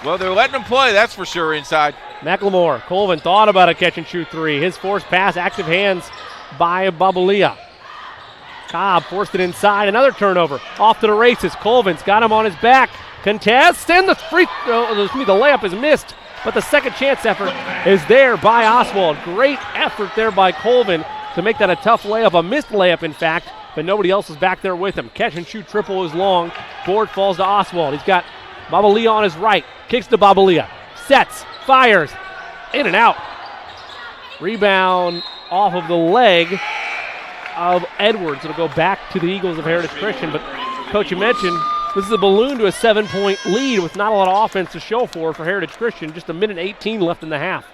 Well, they're letting them play, that's for sure, inside. McLemore, Colvin thought about a catch and shoot 3. His forced pass, active hands by Babalia. Cobb forced it inside, another turnover. Off to the races. Colvin's got him on his back. Contest, and the layup is missed. But the second chance effort is there by Oswald. Great effort there by Colvin to make that a tough layup, a missed layup in fact, but nobody else is back there with him. Catch and shoot triple is long. Board falls to Oswald. He's got Babalia on his right. Kicks to Babalia. Sets, fires, in and out. Rebound off of the leg of Edwards. It'll go back to the Eagles of Heritage Christian, but Coach, you mentioned this is a balloon to a 7-point lead with not a lot of offense to show for Heritage Christian. Just 1:18 left in the half.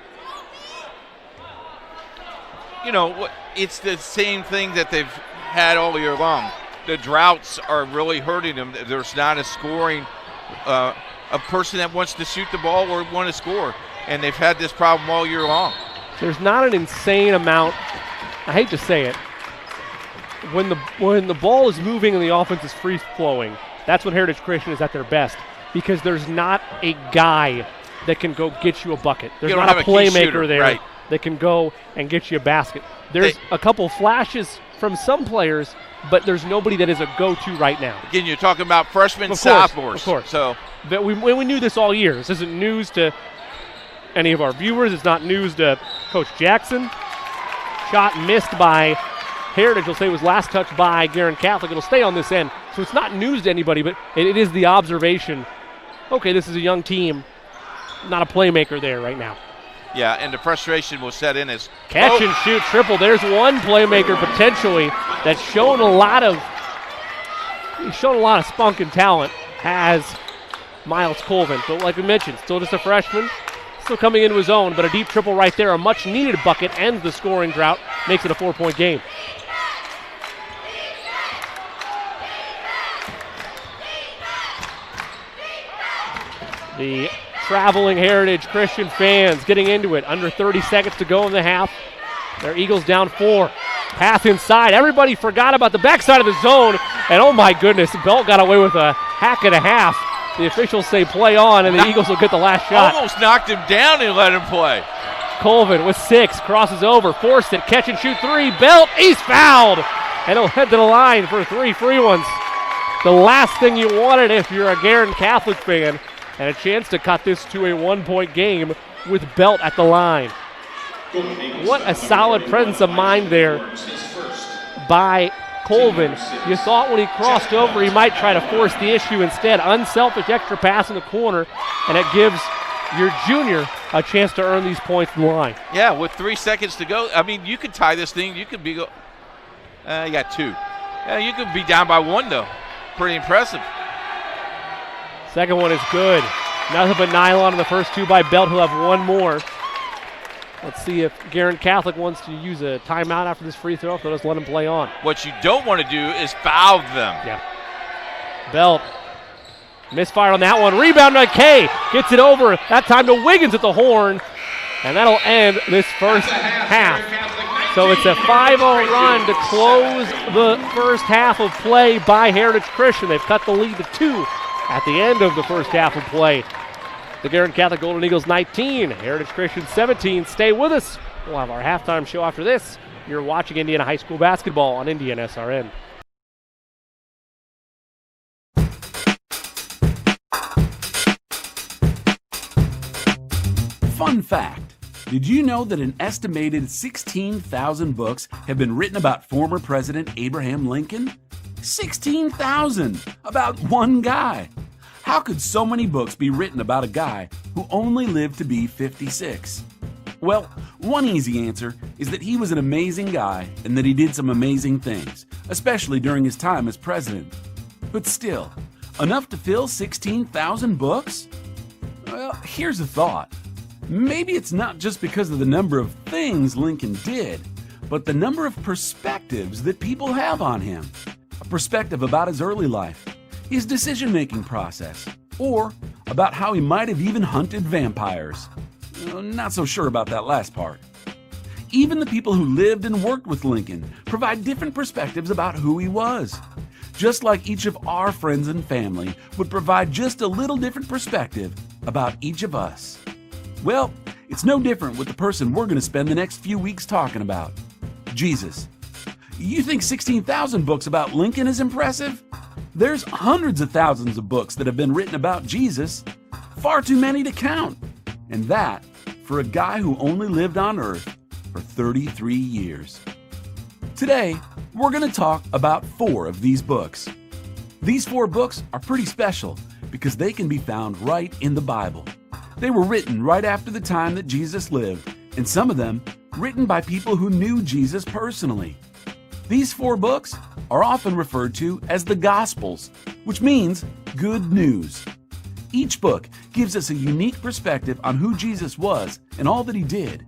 it's the same thing that they've had all year long. The droughts are really hurting them. There's not a scoring, a person that wants to shoot the ball or want to score, and they've had this problem all year long. There's not an insane amount. I hate to say it. When the ball is moving and the offense is free flowing, that's when Heritage Christian is at their best, because there's not a guy that can go get you a bucket. There's not a playmaker there that can go and get you a basket. There's a couple flashes from some players, but there's nobody that is a go-to right now. Again, you're talking about freshmen, sophomores. Of course. So we knew this all year. This isn't news to any of our viewers. It's not news to Coach Jackson. Shot missed by Heritage. Will say it was last touched by Guerin Catholic. It'll stay on this end. So it's not news to anybody, but it is the observation. Okay, this is a young team. Not a playmaker there right now. Yeah, and the frustration will set in as catch and shoot triple. There's one playmaker potentially that's shown a lot of spunk and talent, has Miles Colvin. But like we mentioned, still just a freshman, still coming into his own, but a deep triple right there, a much needed bucket, ends the scoring drought, makes it a 4-point game. The traveling Heritage Christian fans getting into it. Under 30 seconds to go in the half. Their Eagles down 4. Pass inside. Everybody forgot about the backside of the zone. And oh my goodness, Belt got away with a hack and a half. The officials say play on, and the Eagles will get the last shot. Almost knocked him down and let him play. Colvin with 6, crosses over, forced it, catch and shoot 3. Belt, he's fouled. And he'll head to the line for 3 free ones. The last thing you wanted if you're a Guerin Catholic fan. And a chance to cut this to a 1-point game with Belt at the line. What a solid presence of mind there by Colvin. You thought when he crossed over he might try to force the issue. Instead, unselfish extra pass in the corner, and it gives your junior a chance to earn these points in the line. Yeah, with 3 seconds to go, I mean, you could tie this thing. You could be you got 2. You could be down by 1, though. Pretty impressive. Second one is good. Nothing but nylon in the first 2 by Belt. He'll have 1 more. Let's see if Guerin Catholic wants to use a timeout after this free throw. If they'll just let him play on. What you don't want to do is foul them. Yeah. Belt misfired on that one. Rebound by Kay. Gets it over. That time to Wiggins at the horn. And that'll end this first half. So it's a 5-0 run to close the first half of play by Heritage Christian. They've cut the lead to 2 at the end of the first half of play. The Guerin Catholic Golden Eagles 19, Heritage Christian 17. Stay with us. We'll have our halftime show after this. You're watching Indiana High School basketball on Indiana SRN. Fun fact. Did you know that an estimated 16,000 books have been written about former President Abraham Lincoln? 16,000! About one guy. How could so many books be written about a guy who only lived to be 56? Well, one easy answer is that he was an amazing guy and that he did some amazing things, especially during his time as president. But still, enough to fill 16,000 books? Well, here's a thought. Maybe it's not just because of the number of things Lincoln did, but the number of perspectives that people have on him. A perspective about his early life, his decision-making process, or about how he might have even hunted vampires. Not so sure about that last part. Even the people who lived and worked with Lincoln provide different perspectives about who he was. Just like each of our friends and family would provide just a little different perspective about each of us. Well, it's no different with the person we're going to spend the next few weeks talking about, Jesus. You think 16,000 books about Lincoln is impressive? There's hundreds of thousands of books that have been written about Jesus. Far too many to count. And that for a guy who only lived on Earth for 33 years. Today, we're going to talk about 4 of these books. These 4 books are pretty special because they can be found right in the Bible. They were written right after the time that Jesus lived, and some of them written by people who knew Jesus personally. These 4 books are often referred to as the Gospels, which means good news. Each book gives us a unique perspective on who Jesus was and all that he did.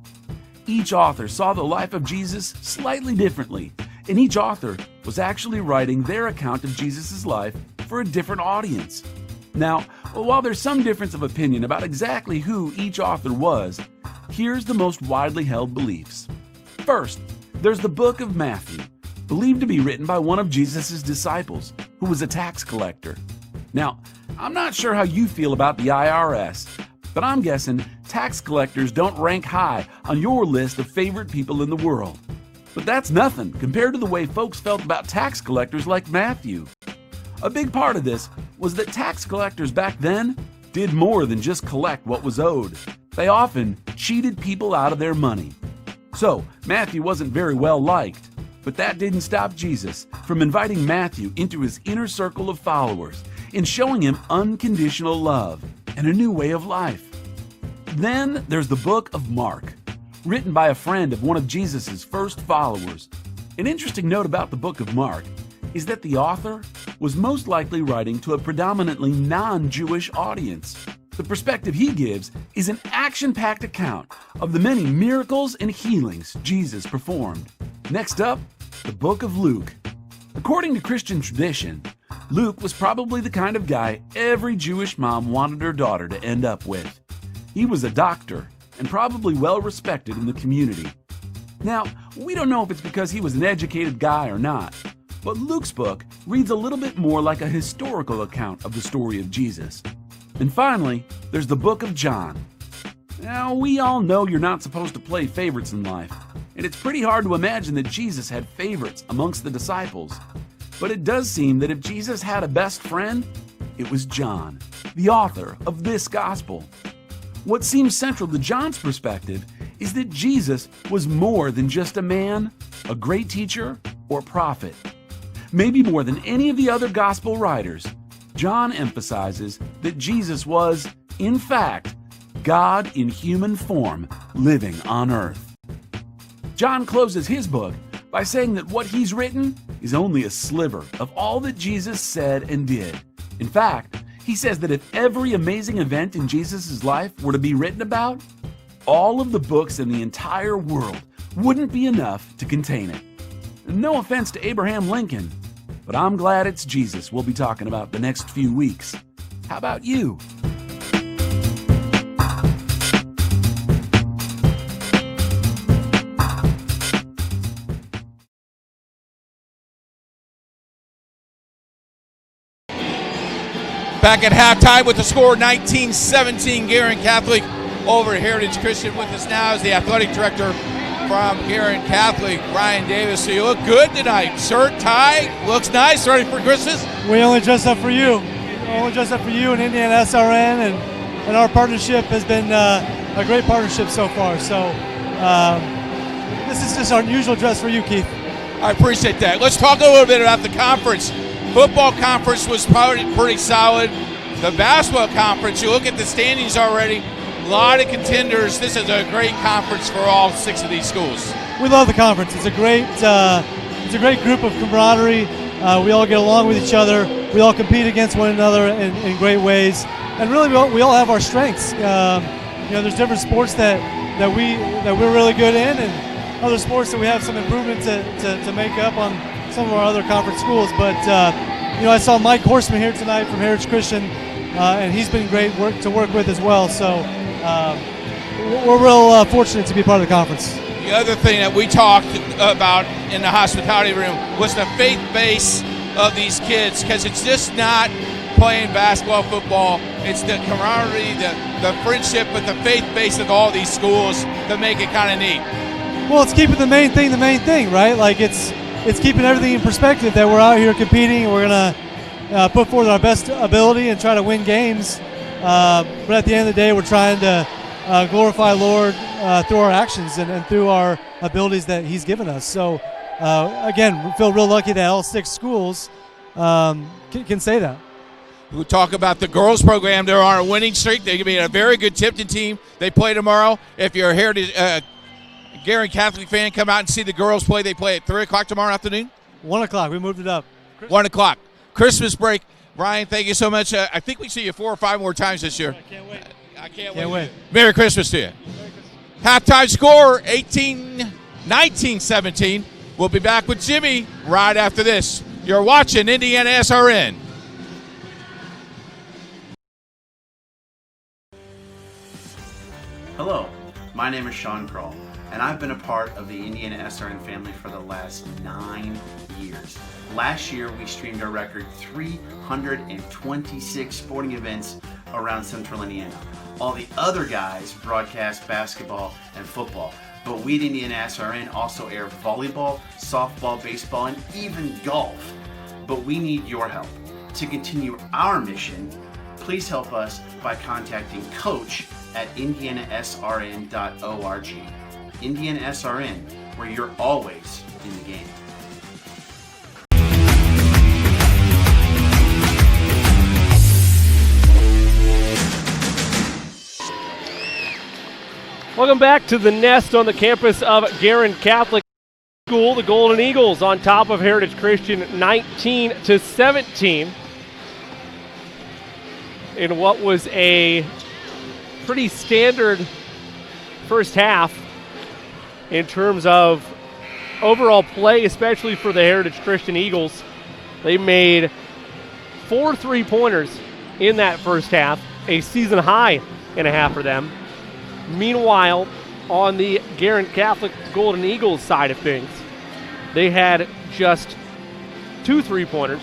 Each author saw the life of Jesus slightly differently, and each author was actually writing their account of Jesus' life for a different audience. Now, while there's some difference of opinion about exactly who each author was, here's the most widely held beliefs. First, there's the book of Matthew, believed to be written by one of Jesus' disciples, who was a tax collector. Now, I'm not sure how you feel about the IRS, but I'm guessing tax collectors don't rank high on your list of favorite people in the world. But that's nothing compared to the way folks felt about tax collectors like Matthew. A big part of this was that tax collectors back then did more than just collect what was owed. They often cheated people out of their money. So, Matthew wasn't very well liked, but that didn't stop Jesus from inviting Matthew into his inner circle of followers and showing him unconditional love and a new way of life. Then there's the book of Mark, written by a friend of one of Jesus' first followers. An interesting note about the book of Mark is that the author was most likely writing to a predominantly non-Jewish audience. The perspective he gives is an action-packed account of the many miracles and healings Jesus performed. Next up, the book of Luke. According to Christian tradition, Luke was probably the kind of guy every Jewish mom wanted her daughter to end up with. He was a doctor and probably well respected in the community. Now, we don't know if it's because he was an educated guy or not, but Luke's book reads a little bit more like a historical account of the story of Jesus. And finally, there's the book of John. Now, we all know you're not supposed to play favorites in life, and it's pretty hard to imagine that Jesus had favorites amongst the disciples. But it does seem that if Jesus had a best friend, it was John, the author of this gospel. What seems central to John's perspective is that Jesus was more than just a man, a great teacher, or prophet. Maybe more than any of the other gospel writers, John emphasizes that Jesus was, in fact, God in human form living on earth. John closes his book by saying that what he's written is only a sliver of all that Jesus said and did. In fact, he says that if every amazing event in Jesus' life were to be written about, all of the books in the entire world wouldn't be enough to contain it. No offense to Abraham Lincoln, but I'm glad it's Jesus we'll be talking about the next few weeks. How about you? Back at halftime with the score 19-17, Guerin Catholic over Heritage Christian. With us now is the athletic director from Guerin Catholic, Brian Davis. So you look good tonight. Shirt, tie, looks nice. Ready for Christmas? We only dress up for you. Only dress up for you and Indiana SRN, and our partnership has been a great partnership so far. So this is just our usual dress for you, Keith. I appreciate that. Let's talk a little bit about the conference. Football conference was pretty solid. The basketball conference, you look at the standings already, a lot of contenders. This is a great conference for all 6 of these schools. We love the conference. It's a great group of camaraderie. We all get along with each other. We all compete against one another in great ways. And really, we all have our strengths. There's different sports that we're really good in, and other sports that we have some improvement to make up on some of our other conference schools. But I saw Mike Horseman here tonight from Heritage Christian, and he's been great to work with as well. So we're real fortunate to be part of the conference. The other thing that we talked about in the hospitality room was the faith base of these kids, because it's just not playing basketball, football. It's the camaraderie, the friendship, but the faith base of all these schools that make it kind of neat. Well, it's keeping the main thing, right? Like it's keeping everything in perspective that we're out here competing, and we're going to put forth our best ability and try to win games. But at the end of the day, we're trying to glorify Lord through our actions and through our abilities that He's given us. So, again, we feel real lucky that all 6 schools can say that. We'll talk about the girls program. They're on a winning streak. They're going to be a very good Tipton team. They play tomorrow. If you're a Heritage Guerin Catholic fan, come out and see the girls play. They play at 3 o'clock tomorrow afternoon? 1 o'clock. We moved it up. 1 o'clock. Christmas break. Brian, thank you so much. I think we see you 4 or 5 more times this year. I can't wait. I can't wait. Merry Christmas to you. Halftime score 19-17. We'll be back with Jimmy right after this. You're watching Indiana SRN. Hello, my name is Sean Kroll, and I've been a part of the Indiana SRN family for the last 9 years. Last year, we streamed a record 326 sporting events around Central Indiana. All the other guys broadcast basketball and football, but we at Indiana SRN also air volleyball, softball, baseball, and even golf. But we need your help. To continue our mission, please help us by contacting Coach at indianasrn.org. Indiana SRN, where you're always in the game. Welcome back to the Nest on the campus of Guerin Catholic School. The Golden Eagles on top of Heritage Christian 19-17 in what was a pretty standard first half in terms of overall play, especially for the Heritage Christian Eagles. They made 4 3-pointers in that first half, a season high and a half for them. Meanwhile, on the Guerin Catholic Golden Eagles side of things, they had just 2 3-pointers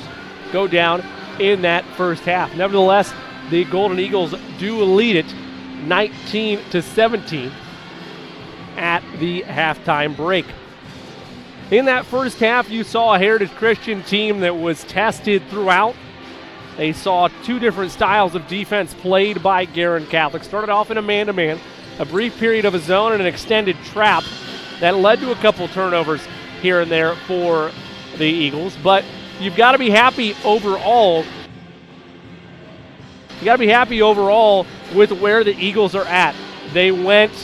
go down in that first half. Nevertheless, the Golden Eagles do lead it 19-17 at the halftime break. In that first half, you saw a Heritage Christian team that was tested throughout. They saw 2 different styles of defense played by Guerin Catholic. Started off in a man-to-man, a brief period of a zone, and an extended trap that led to a couple turnovers here and there for the Eagles. But you've got to be happy overall. You got to be happy overall with where the Eagles are at. They went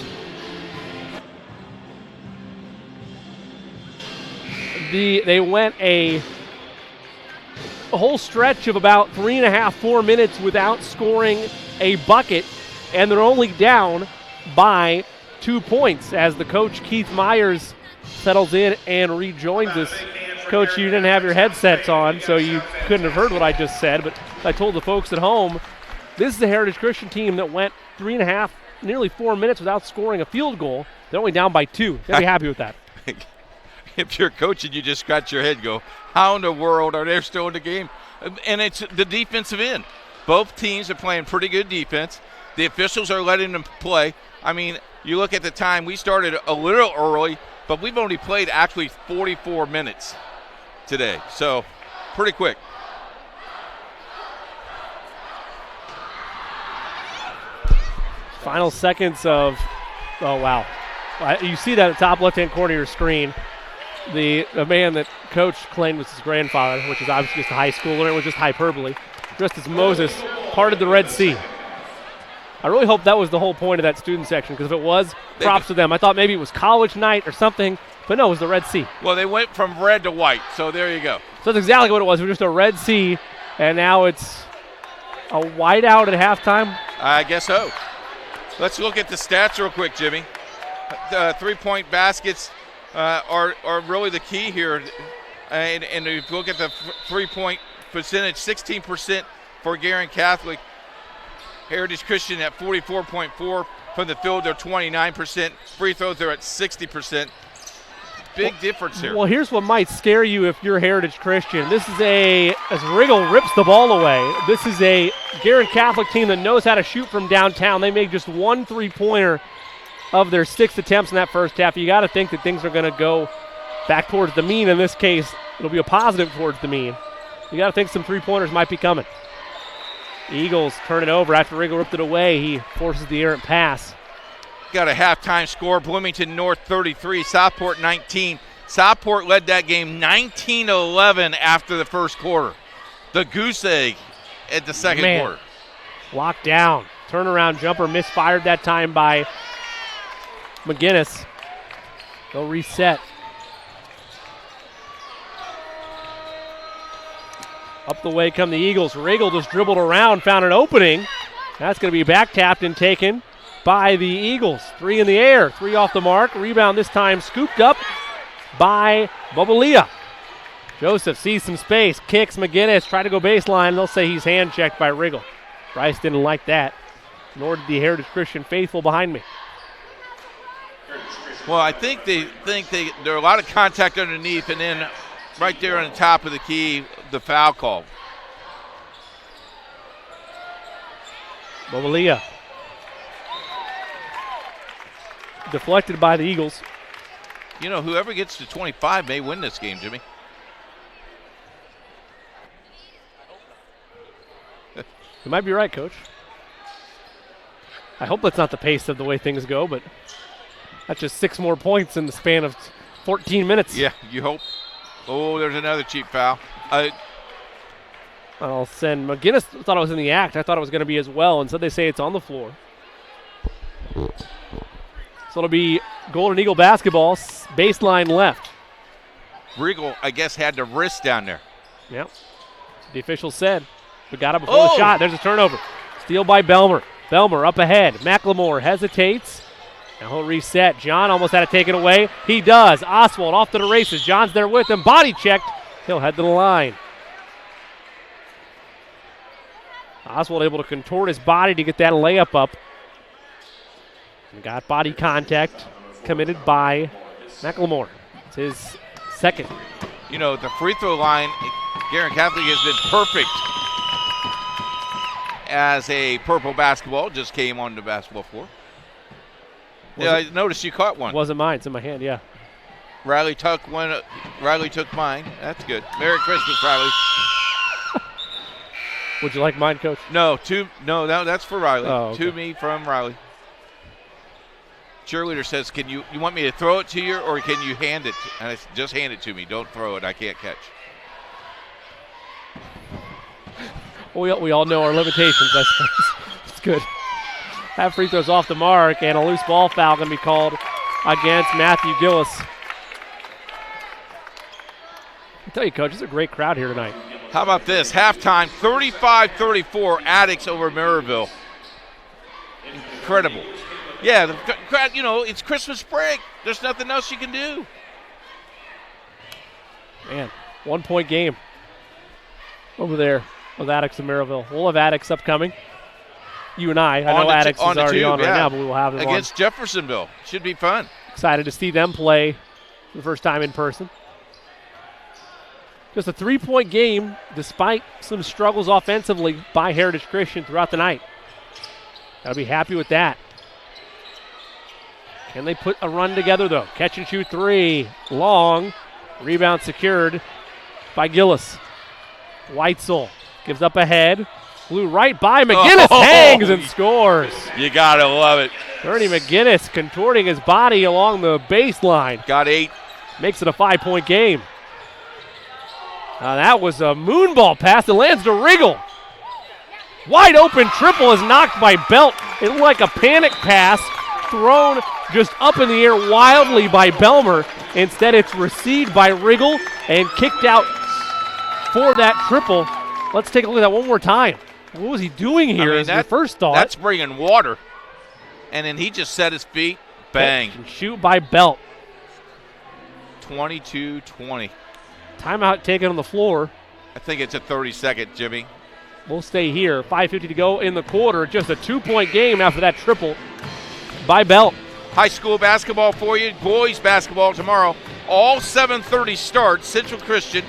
a whole stretch of about 3.5, 4 minutes without scoring a bucket, and they're only down by 2 points as the coach Keith Myers settles in and rejoins us. Coach, you didn't have your headsets on, so you couldn't have heard what I just said, but I told the folks at home, this is the Heritage Christian team that went 3.5, nearly 4 minutes without scoring a field goal. They're only down by 2. They'll be happy with that. If you're coaching, you just scratch your head and go, how in the world are they still in the game? And it's the defensive end. Both teams are playing pretty good defense. The officials are letting them play. I mean, you look at the time, we started a little early, but we've only played actually 44 minutes today. So, pretty quick. Final seconds of, oh, wow. You see that at the top left-hand corner of your screen. The man that Coach claimed was his grandfather, which is obviously just a high schooler, it was just hyperbole, dressed as Moses, parted the Red Sea. I really hope that was the whole point of that student section, because if it was, props to them. I thought maybe it was college night or something, but no, it was the Red Sea. Well, they went from red to white, so there you go. So that's exactly what it was. It was just a Red Sea, and now it's a whiteout at halftime. I guess so. Let's look at the stats real quick, Jimmy. 3-point baskets are really the key here. And if you look at the 3-point percentage, 16% for Guerin Catholic. Heritage Christian at 44.4%. From the field, they're 29%. Free throws, they're at 60%. Big difference here. Well, here's what might scare you if you're Heritage Christian. This is as Riggle rips the ball away, this is a Guerin Catholic team that knows how to shoot from downtown. They made just 1 3-pointer of their 6 attempts in that first half. You got to think that things are going to go back towards the mean. In this case, it'll be a positive towards the mean. You got to think some 3-pointers might be coming. Eagles turn it over after Riggle ripped it away. He forces the errant pass. Got a halftime score. Bloomington North 33, Southport 19. Southport led that game 19-11 after the first quarter. The goose egg at the second quarter. Locked down. Turnaround jumper misfired that time by McGinnis. They'll reset. Up the way come the Eagles. Riggle just dribbled around, found an opening. That's going to be back tapped and taken by the Eagles. 3 in the air, 3 off the mark. Rebound this time scooped up by Bobalia. Joseph sees some space, kicks McGinnis, try to go baseline. They'll say he's hand checked by Riggle. Bryce didn't like that, nor did the Heritage Christian faithful behind me. Well, I think there are a lot of contact underneath, and then right there on the top of the key, the foul call. Bobalia. Deflected by the Eagles. You know, whoever gets to 25 may win this game, Jimmy. You might be right, Coach. I hope that's not the pace of the way things go, but that's just 6 more points in the span of 14 minutes. Yeah, you hope. Oh, there's another cheap foul. I'll send McGinnis. Thought it was in the act. I thought it was going to be as well. Instead, they say it's on the floor. So it'll be Golden Eagle basketball, baseline left. Riggle, I guess, had the wrist down there. Yep. The official said. We got it before the shot. There's a turnover. Steal by Belmer. Belmer up ahead. McLemore hesitates. Now he'll reset. John almost had it taken away. He does. Oswald off to the races. John's there with him. Body checked. He'll head to the line. Oswald able to contort his body to get that layup up. And got body contact committed by McLemore. It's his second. You know, the free throw line, Guerin Catholic has been perfect as a purple basketball. Just came on the basketball floor. Yeah, I noticed you caught one. Wasn't mine. It's in my hand, yeah. Riley took one. Riley took mine. That's good. Merry Christmas, Riley. Would you like mine, Coach? No, that's for Riley. Oh, okay. To me from Riley. Cheerleader says, "Can you want me to throw it to you, or can you hand it?" And I said, "Just hand it to me. Don't throw it. I can't catch." We all know our limitations, I suppose. It's good. Have free throws off the mark, and a loose ball foul going to be called against Matthew Gillis. I tell you, Coach, it's a great crowd here tonight. How about this? Halftime, 35-34, Addicts over Maryville. Incredible. Yeah, the crowd, you know, it's Christmas break. There's nothing else you can do. Man, 1 point game over there with Addicts and Maryville. We'll have Addicts upcoming. You and I know Addicts is already on right now, but we will have them against Jeffersonville. Should be fun. Excited to see them play for the first time in person. Just a 3-point game despite some struggles offensively by Heritage Christian throughout the night. Got to be happy with that. Can they put a run together, though? Catch and shoot 3. Long. Rebound secured by Gillis. Weitzel gives up ahead. Flew right by McGinnis. Hangs and scores. You got to love it. Ernie McGinnis contorting his body along the baseline. Got 8. Makes it a 5-point game. That was a moonball pass that lands to Riggle. Wide open triple is knocked by Belt. It looked like a panic pass thrown just up in the air wildly by Belmer. Instead, it's received by Riggle and kicked out for that triple. Let's take a look at that one more time. What was he doing here is your first thought. That's bringing water. And then he just set his feet. Bang. Shoot by Belt. 22-20. Timeout taken on the floor. I think it's a 30-second, Jimmy. We'll stay here. 5:50 to go in the quarter. Just a 2-point game after that triple by Belt. High school basketball for you. Boys basketball tomorrow. All 7:30 starts. Central Christian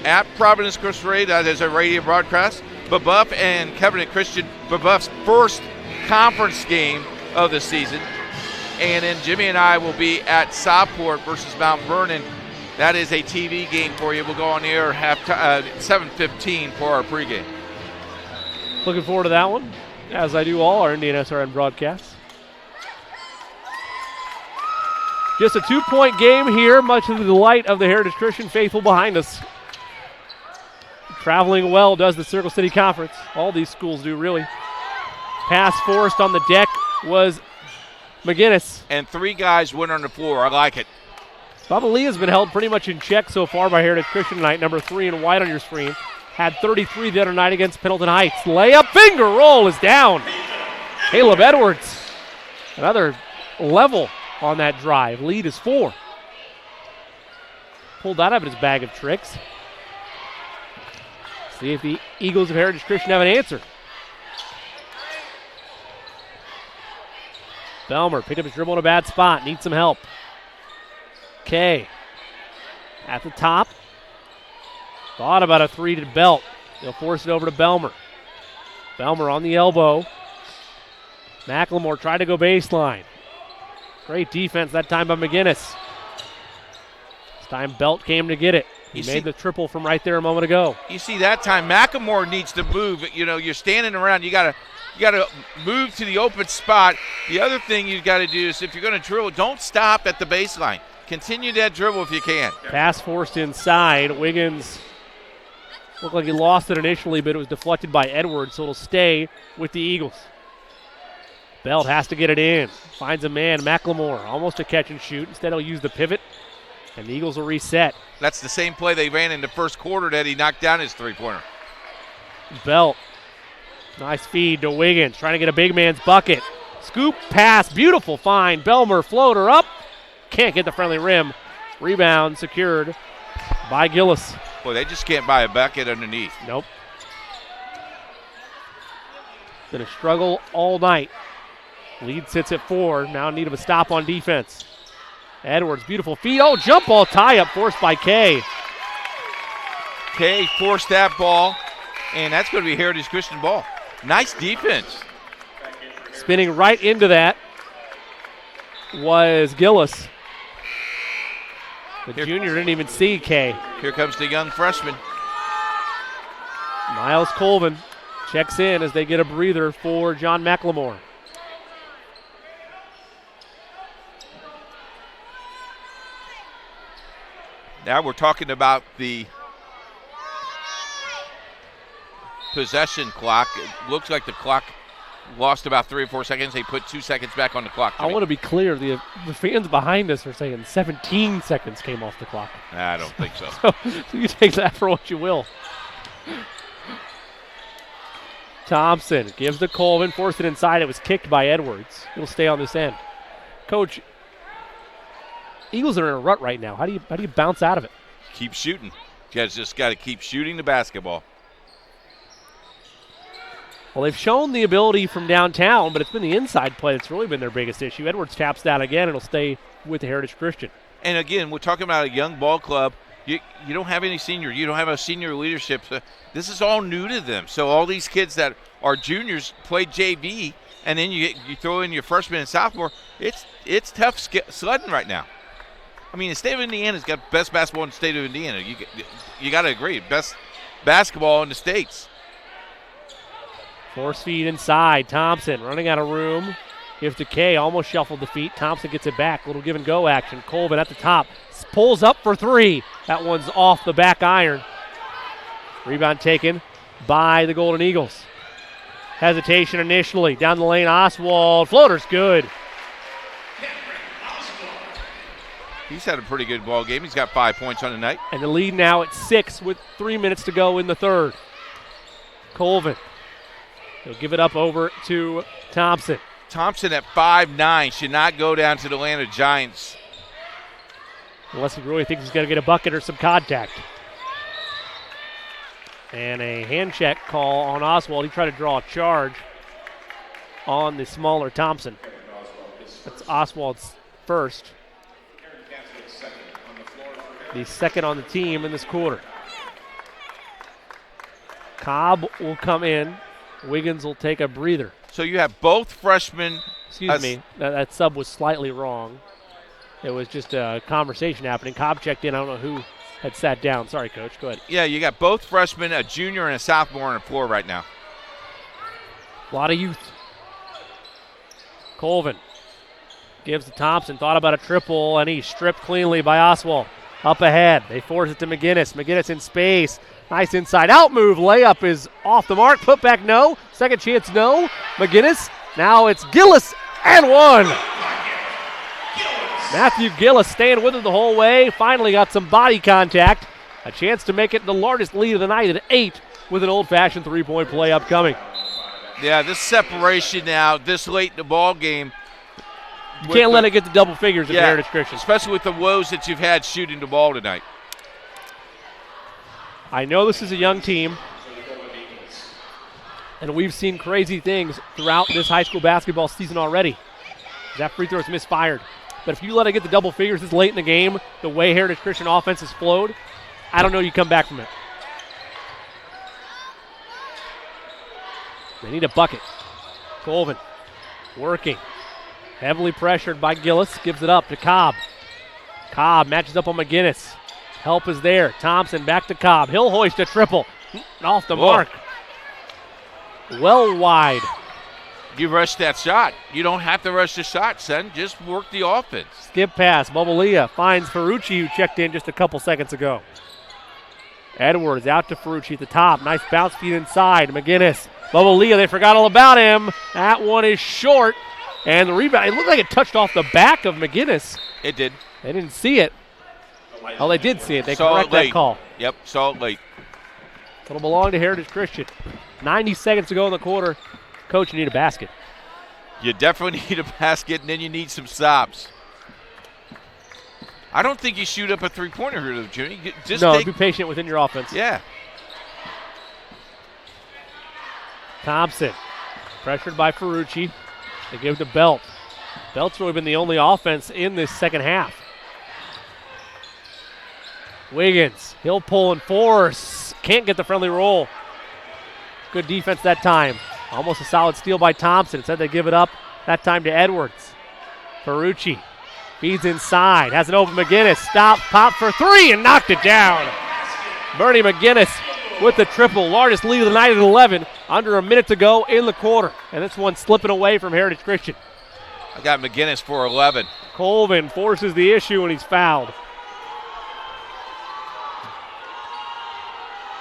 at Providence Costa Rica. That is a radio broadcast. Babuff and Covenant Christian. Babuff's first conference game of the season. And then Jimmy and I will be at Southport versus Mount Vernon. That is a TV game for you. We'll go on the air 7:15 for our pregame. Looking forward to that one, as I do all our Indiana SRN broadcasts. Just a 2-point game here, much to the delight of the Heritage Christian faithful behind us. Traveling well does the Circle City Conference. All these schools do, really. Pass forced on the deck was McGinnis. And 3 guys went on the floor. I like it. Bubba Lee has been held pretty much in check so far by Heritage Christian tonight. Number 3 in white on your screen. Had 33 the other night against Pendleton Heights. Layup, finger roll is down. Caleb Edwards Another level on that drive. Lead is 4. Pulled out of his bag of tricks. See if the Eagles of Heritage Christian have an answer. Belmer picked up his dribble in a bad spot. Needs some help. Kay at the top. Thought about a 3 to Belt. They'll force it over to Belmer. Belmer on the elbow. McLemore tried to go baseline. Great defense that time by McGinnis. This time Belt came to get it. He made the triple from right there a moment ago. You see that time McLemore needs to move. You know, you're standing around. You gotta move to the open spot. The other thing you got to do is if you're going to dribble, don't stop at the baseline. Continue that dribble if you can. Pass forced inside. Wiggins looked like he lost it initially, but it was deflected by Edwards, so it'll stay with the Eagles. Belt has to get it in. Finds a man, McLemore, almost a catch and shoot. Instead, he'll use the pivot, and the Eagles will reset. That's the same play they ran in the first quarter that he knocked down his three-pointer. Belt, nice feed to Wiggins, trying to get a big man's bucket. Scoop, pass, beautiful find. Belmer, floater up. Can't get the friendly rim. Rebound secured by Gillis. Boy, they just can't buy a bucket underneath. Nope. Been a struggle all night. Lead sits at 4. Now in need of a stop on defense. Edwards, beautiful feed. Oh, jump ball tie-up forced by Kay. Kay forced that ball, and that's going to be Heritage Christian ball. Nice defense. Spinning right into that was Gillis. The junior didn't even see Kay. Here comes the young freshman. Miles Colvin checks in as they get a breather for John McLemore. Now we're talking about the possession clock. It looks like the clock lost about 3 or 4 seconds. They put 2 seconds back on the clock. I want to be clear. The fans behind us are saying 17 seconds came off the clock. I don't think so. So you take that for what you will. Thompson gives to Colvin, forced it inside. It was kicked by Edwards. It'll stay on this end. Coach, Eagles are in a rut right now. How do you bounce out of it? Keep shooting. You guys just got to keep shooting the basketball. Well, they've shown the ability from downtown, but it's been the inside play that's really been their biggest issue. Edwards taps down again. It'll stay with the Heritage Christian. And again, we're talking about a young ball club. You don't have any senior. You don't have a senior leadership. So this is all new to them. So all these kids that are juniors played JV, and then you throw in your freshman and sophomore. It's tough sledding right now. I mean, the state of Indiana's got best basketball in the state of Indiana. You got to agree, best basketball in the states. Force feed inside. Thompson running out of room. Gives to Kay. Almost shuffled the feet. Thompson gets it back. Little give and go action. Colvin at the top. Pulls up for 3. That one's off the back iron. Rebound taken by the Golden Eagles. Hesitation initially. Down the lane. Oswald. Floater's good. He's had a pretty good ball game. He's got 5 points on the night. And the lead now at 6 with 3 minutes to go in the third. Colvin. He'll give it up over to Thompson. Thompson at 5'9" should not go down to the Atlanta Giants. Unless he really thinks he's going to get a bucket or some contact. And a hand check call on Oswald. He tried to draw a charge on the smaller Thompson. That's Oswald's first. The second on the team in this quarter. Cobb will come in. Wiggins will take a breather. So you have both freshmen. Excuse me, that sub was slightly wrong. It was just a conversation happening. Cobb checked in. I don't know who had sat down. Sorry, Coach. Go ahead. Yeah, you got both freshmen, a junior and a sophomore on the floor right now. A lot of youth. Colvin gives to Thompson. Thought about a triple, and he's stripped cleanly by Oswald. Up ahead. They force it to McGinnis. McGinnis in space. Nice inside out move. Layup is off the mark. Put back, no. Second chance, no. McGinnis. Now it's Gillis and one. Matthew Gillis staying with it the whole way. Finally got some body contact. A chance to make it the largest lead of the night at 8 with an old-fashioned three-point play upcoming. Yeah, this separation now, this late in the ball game, Can't let it get to double figures at Heritage Christian. Especially with the woes that you've had shooting the ball tonight. I know this is a young team, and we've seen crazy things throughout this high school basketball season already. That free throw is misfired. But if you let it get to double figures this late in the game, the way Heritage Christian offense has flowed, I don't know you come back from it. They need a bucket. Colvin working. Heavily pressured by Gillis. Gives it up to Cobb. Cobb matches up on McGinnis. Help is there. Thompson back to Cobb. He'll hoist a triple. Off the mark. Well wide. You rush that shot. You don't have to rush the shot, son. Just work the offense. Skip pass. Bobalia finds Ferrucci, who checked in just a couple seconds ago. Edwards out to Ferrucci at the top. Nice bounce feed inside. McGinnis. Bobalia, they forgot all about him. That one is short. And the rebound, it looked like it touched off the back of McGinnis. It did. They didn't see it. Oh, they did see it. They saw correct that call. Yep, saw it late. It'll belong to Heritage Christian. 90 seconds to go in the quarter. Coach, you need a basket. You definitely need a basket, and then you need some stops. I don't think you shoot up a three-pointer here, though, Jimmy. Be patient within your offense. Yeah. Thompson, pressured by Ferrucci. They give it to Belt. Belt's really been the only offense in this second half. Wiggins, he'll pull and force. Can't get the friendly roll. Good defense that time. Almost a solid steal by Thompson. Instead they give it up, that time to Edwards. Ferrucci feeds inside. Has an open McGinnis. Stop, pop for three, and knocked it down. Bernie McGinnis with the triple. Largest lead of the night at 11. Under a minute to go in the quarter. And this one slipping away from Heritage Christian. I got McGinnis for 11. Colvin forces the issue, and he's fouled.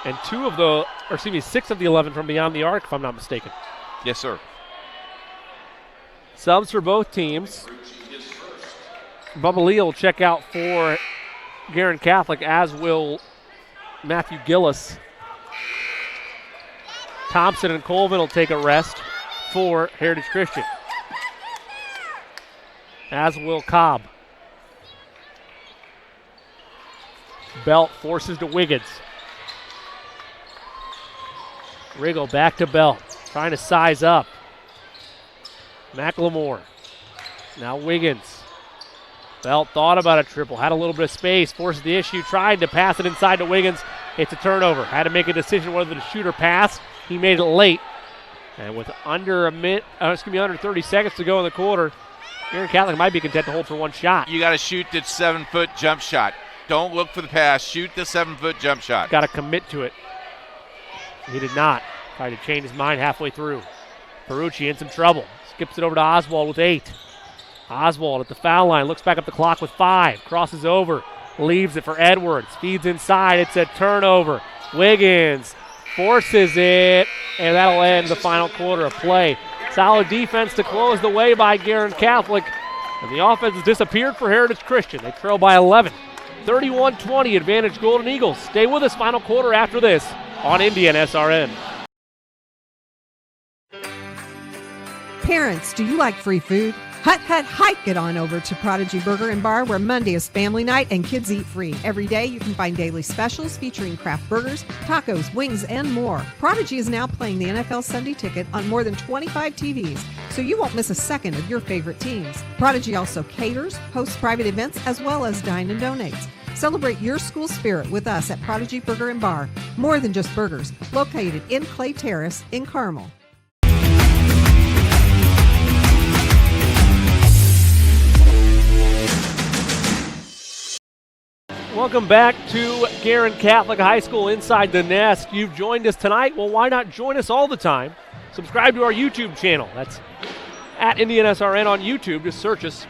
And 6 of the 11 from beyond the arc, if I'm not mistaken. Yes, sir. Subs for both teams. Bubba Lee will check out for Guerin Catholic, as will Matthew Gillis. Thompson and Colvin will take a rest for Heritage Christian, as will Cobb. Belt forces to Wiggins. Riggle back to Belt, trying to size up. McLemore. Now Wiggins. Belt thought about a triple, had a little bit of space, forced the issue, tried to pass it inside to Wiggins. It's a turnover. Had to make a decision whether to shoot or pass. He made it late. And with under 30 seconds to go in the quarter, Guerin Catholic might be content to hold for one shot. You got to shoot that 7-foot jump shot. Don't look for the pass. Shoot the 7-foot jump shot. Got to commit to it. He did not. Tried to change his mind halfway through. Ferrucci in some trouble. Skips it over to Oswald with 8. Oswald at the foul line. Looks back up the clock with 5. Crosses over. Leaves it for Edwards. Feeds inside. It's a turnover. Wiggins forces it. And that'll end the final quarter of play. Solid defense to close the way by Guerin Catholic. And the offense has disappeared for Heritage Christian. They trail by 11. 31-20 advantage Golden Eagles. Stay with us final quarter after this on Indiana SRN. Parents, do you like free food? Hike it on over to Prodigy Burger and Bar, where Monday is family night and kids eat free. Every day you can find daily specials featuring craft burgers, tacos, wings, and more. Prodigy is now playing the NFL Sunday Ticket on more than 25 TVs, so you won't miss a second of your favorite teams. Prodigy also caters, hosts private events, as well as dine and donates. Celebrate your school spirit with us at Prodigy Burger and Bar. More than just burgers, located in Clay Terrace in Carmel. Welcome back to Guerin Catholic High School Inside the Nest. You've joined us tonight. Well, why not join us all the time? Subscribe to our YouTube channel. That's at Indiana SRN on YouTube. Just search us,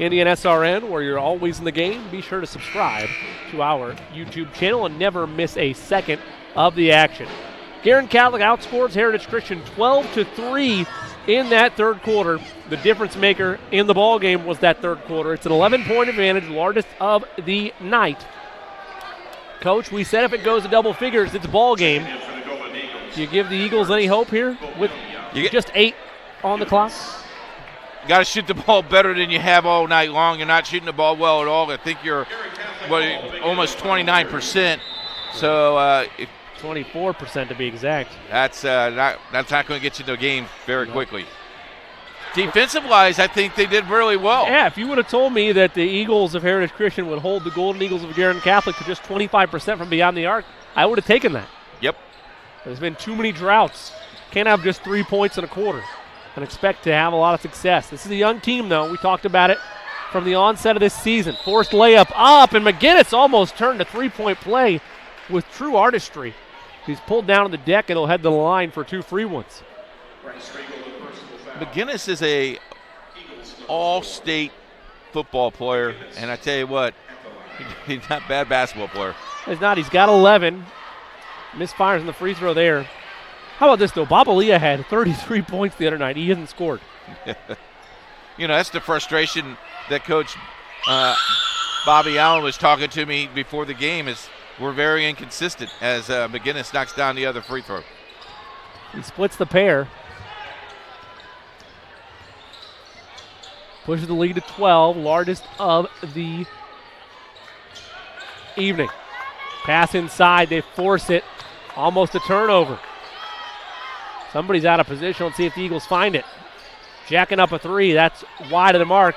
Indiana SRN, where you're always in the game. Be sure to subscribe to our YouTube channel and never miss a second of the action. Guerin Catholic outscores Heritage Christian 12-3 in that third quarter. The difference maker in the ball game was that third quarter. It's an 11-point advantage, largest of the night. Coach, we said if it goes to double figures, it's a ball game. Do you give the Eagles any hope here with just 8 on the clock? got to shoot the ball better than you have all night long. You're not shooting the ball well at all. I think you're almost 29%. So 24% to be exact. That's not going to get you the game very quickly. Defensive-wise, I think they did really well. Yeah, if you would have told me that the Eagles of Heritage Christian would hold the Golden Eagles of Guerin Catholic to just 25% from beyond the arc, I would have taken that. Yep. There's been too many droughts. Can't have just 3 points in a quarter and expect to have a lot of success. This is a young team, though. We talked about it from the onset of this season. Forced layup up, and McGinnis almost turned a three-point play with true artistry. He's pulled down on the deck, and he'll head to the line for 2 free ones. McGinnis is a all-state football player, and I tell you what, he's not a bad basketball player. He's not. He's got 11. Misfires on the free throw there. How about this, though? Babalia had 33 points the other night. He hasn't scored. That's the frustration that Coach Bobby Allen was talking to me before the game is we're very inconsistent as McGinnis knocks down the other free throw. He splits the pair. Pushes the lead to 12, largest of the evening. Pass inside, they force it. Almost a turnover. Somebody's out of position. Let's see if the Eagles find it. Jacking up a three, that's wide of the mark.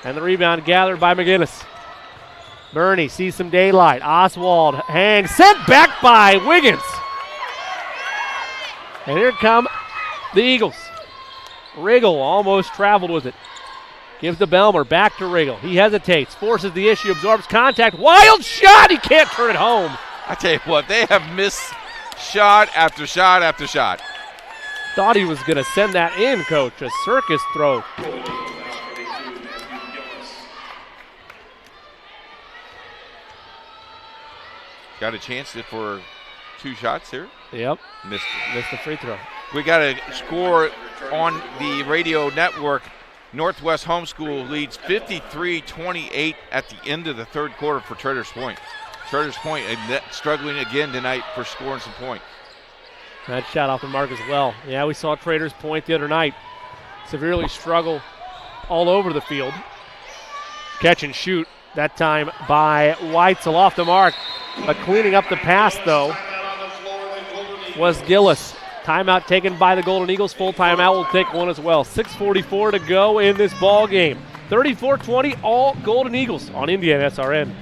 And the rebound gathered by McGinnis. Bernie sees some daylight. Oswald hangs, sent back by Wiggins. And here come the Eagles. Riggle almost traveled with it. Gives to Belmer, back to Riggle. He hesitates, forces the issue, absorbs contact. Wild shot, he can't turn it home. I tell you what, they have missed shot after shot after shot. Thought he was going to send that in, Coach. A circus throw. Got a chance for 2 shots here. Yep. Missed the free throw. We got a score on the radio network. Northwest Homeschool leads 53-28 at the end of the third quarter for Traders Point. Traders Point struggling again tonight for scoring some points. That shot off the mark as well. Yeah, we saw Traders Point the other night severely struggle all over the field. Catch and shoot, that time by Weitzel off the mark. But cleaning up the pass, though, was Gillis. Timeout taken by the Golden Eagles. Full timeout will take one as well. 6:44 to go in this ball game. 34-20, all Golden Eagles on Indiana SRN.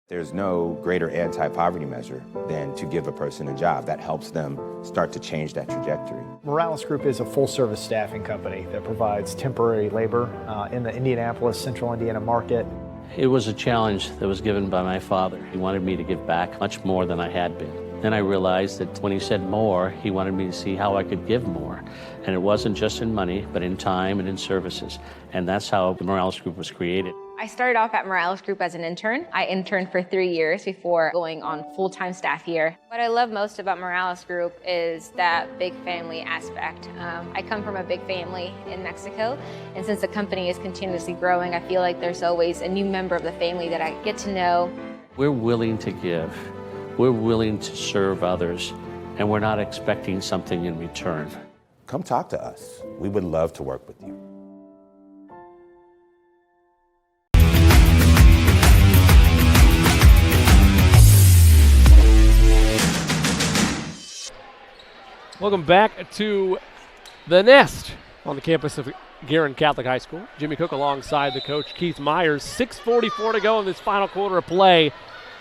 There's no greater anti-poverty measure than to give a person a job. That helps them start to change that trajectory. Morales Group is a full-service staffing company that provides temporary labor in the Indianapolis, Central Indiana market. It was a challenge that was given by my father. He wanted me to give back much more than I had been. Then I realized that when he said more, he wanted me to see how I could give more. And it wasn't just in money, but in time and in services. And that's how the Morales Group was created. I started off at Morales Group as an intern. I interned for 3 years before going on full-time staff here. What I love most about Morales Group is that big family aspect. I come from a big family in Mexico, and since the company is continuously growing, I feel like there's always a new member of the family that I get to know. We're willing to give. We're willing to serve others, and we're not expecting something in return. Come talk to us. We would love to work with you. Welcome back to the Nest on the campus of Guerin Catholic High School. Jimmy Cook alongside the coach Keith Myers. 6:44 to go in this final quarter of play.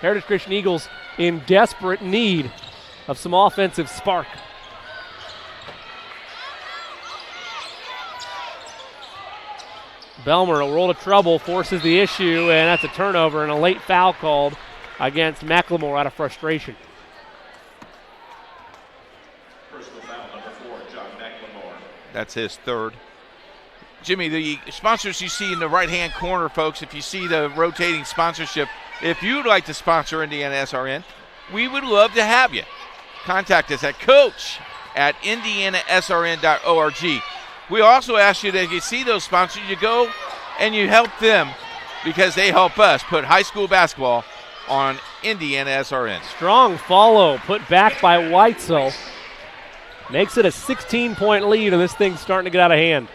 Heritage Christian Eagles in desperate need of some offensive spark. Belmer, a roll of trouble, forces the issue, and that's a turnover and a late foul called against McLemore out of frustration. Personal foul number 4, John McLemore. That's his third. Jimmy, the sponsors you see in the right-hand corner, folks, if you see the rotating sponsorship, if you'd like to sponsor Indiana SRN, we would love to have you. Contact us at coach@indianasrn.org. We also ask you that if you see those sponsors, you go and you help them because they help us put high school basketball on Indiana SRN. Strong follow put back by Weitzel. Makes it a 16-point lead, and this thing's starting to get out of hand.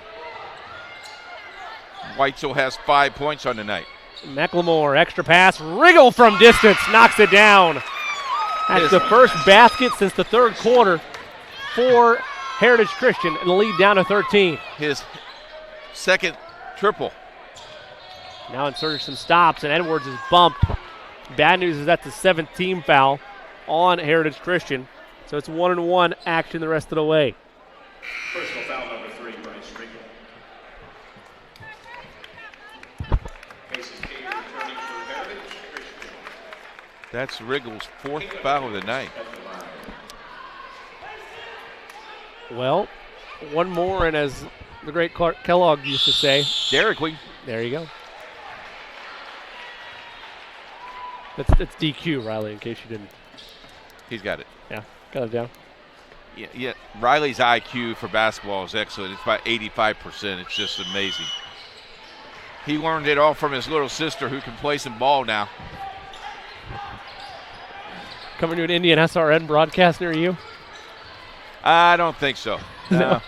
Weitzel has 5 points on the night. McLemore, extra pass, Riggle from distance, knocks it down. That's the first basket since the third quarter for Heritage Christian, and the lead down to 13. His second triple. Now inserting some stops, and Edwards is bumped. Bad news is that's the 7th team foul on Heritage Christian. So it's 1-1 action the rest of the way. Personal foul number 3, Bryce Riggle. Mason Cave returning for Heritage Christian. That's Riggle's 4th foul of the night. Well, one more, and as the great Clark Kellogg used to say, Derek, there you go. That's DQ, Riley, in case you didn't. He's got it. Yeah, got it down. Yeah. Riley's IQ for basketball is excellent. It's about 85%. It's just amazing. He learned it all from his little sister who can play some ball now. Coming to an Indian SRN broadcast near you? I don't think so. No.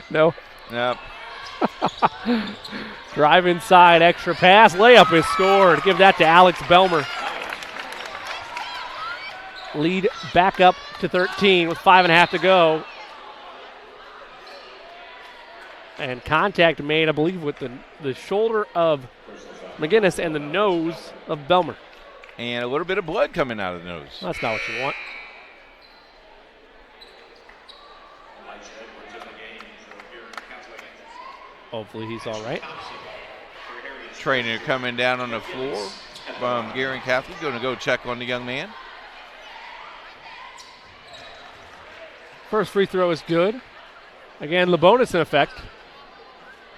No? No. Drive inside, extra pass, layup is scored. Give that to Alex Belmer. Lead back up to 13 with 5.5 to go. And contact made, I believe, with the shoulder of McGinnis and the nose of Belmer. And a little bit of blood coming out of the nose. That's not what you want. Hopefully he's all right. Trainer coming down on the floor from Guerin Catholic. Going to go check on the young man. First free throw is good. Again, LeBonis in effect.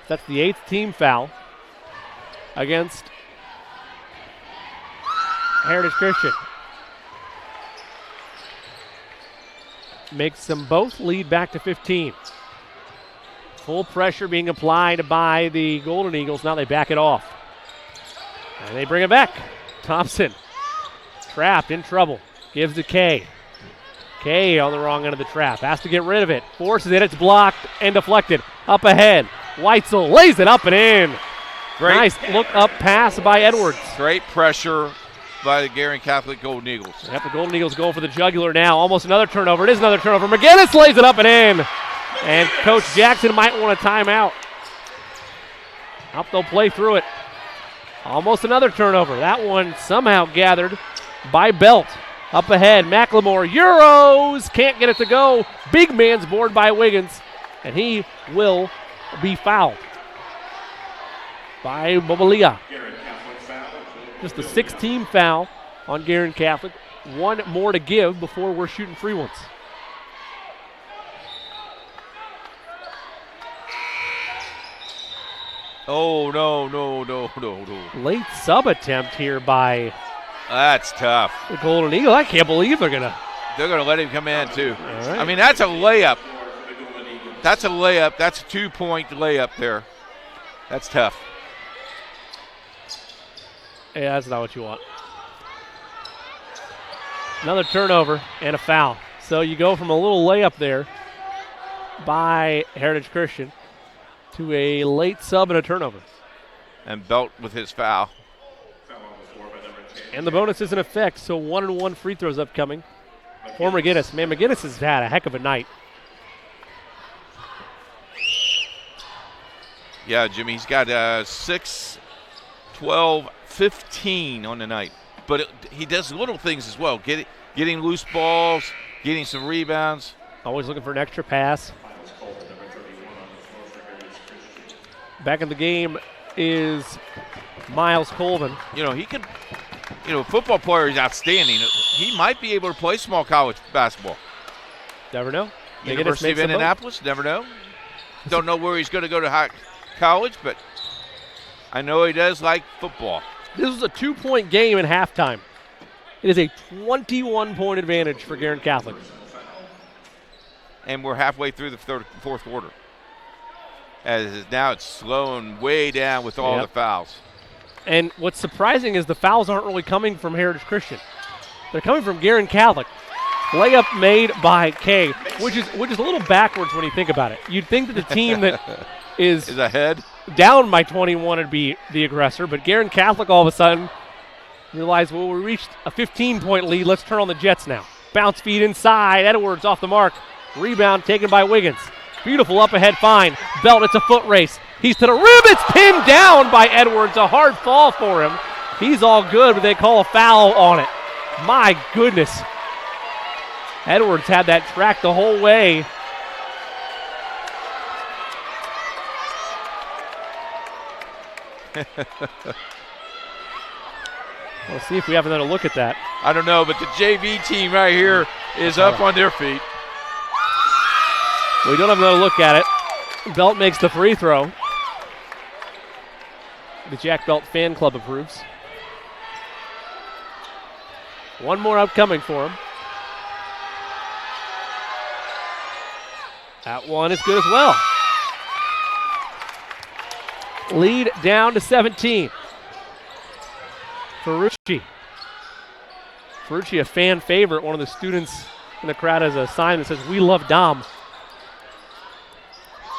That's the 8th team foul against Heritage Christian. Makes them both lead back to 15. Full pressure being applied by the Golden Eagles. Now they back it off. And they bring it back. Thompson trapped, in trouble. Gives to Kay. Kay on the wrong end of the trap. Has to get rid of it. Forces it. It's blocked and deflected. Up ahead. Weitzel lays it up and in. Great. Nice look-up pass by Edwards. Great pressure by the Guerin Catholic Golden Eagles. Yep, the Golden Eagles going for the jugular now. Almost another turnover. It is another turnover. McGinnis lays it up and in. And Coach Jackson might want a timeout. Hope they'll play through it. Almost another turnover. That one somehow gathered by Belt. Up ahead, McLemore, Euros, can't get it to go. Big man's board by Wiggins, and he will be fouled by Bobalia. Just the 6th team foul on Guerin Catholic. One more to give before we're shooting free ones. Oh, no. Late sub attempt here by That's tough. the Golden Eagle. I can't believe they're going to let him come in, too. right. I mean, that's a layup. That's a layup. That's a 2-point layup there. That's tough. Yeah, that's not what you want. Another turnover and a foul. So you go from a little layup there by Heritage Christian to a late sub and a turnover. And Belt with his foul. And the bonus is in effect, so 1-1 free throws upcoming for McGinnis. Man, McGinnis has had a heck of a night. Yeah, Jimmy, he's got 6, 12, 15 on the night. But he does little things as well, getting loose balls, getting some rebounds. Always looking for an extra pass. Back in the game is Miles Colvin. You know, he could, football player is outstanding. He might be able to play small college basketball. Never know. University of Indianapolis, never know. Don't know where he's going to go to high college, but I know he does like football. This was a 2-point game at halftime. It is a 21-point advantage for Guerin Catholic. And we're halfway through the fourth quarter. As now it's slowing way down with all the fouls. And what's surprising is the fouls aren't really coming from Heritage Christian. They're coming from Guerin Catholic. Layup made by Kay, which is a little backwards when you think about it. You'd think that the team that is ahead. Down by 21 would be the aggressor, but Guerin Catholic all of a sudden realized, well, we reached a 15-point lead. Let's turn on the Jets now. Bounce feed inside. Edwards off the mark. Rebound taken by Wiggins. Beautiful up ahead find. Belt, it's a foot race. He's to the rim. It's pinned down by Edwards. A hard fall for him. He's all good, but they call a foul on it. My goodness. Edwards had that track the whole way. We'll see if we have another look at that. I don't know, but the JV team right here is up on their feet. We don't have another look at it. Belt makes the free throw. The Jack Belt fan club approves. One more upcoming for him. That one is good as well. Lead down to 17. Ferrucci, a fan favorite. One of the students in the crowd has a sign that says, "We love Dom,"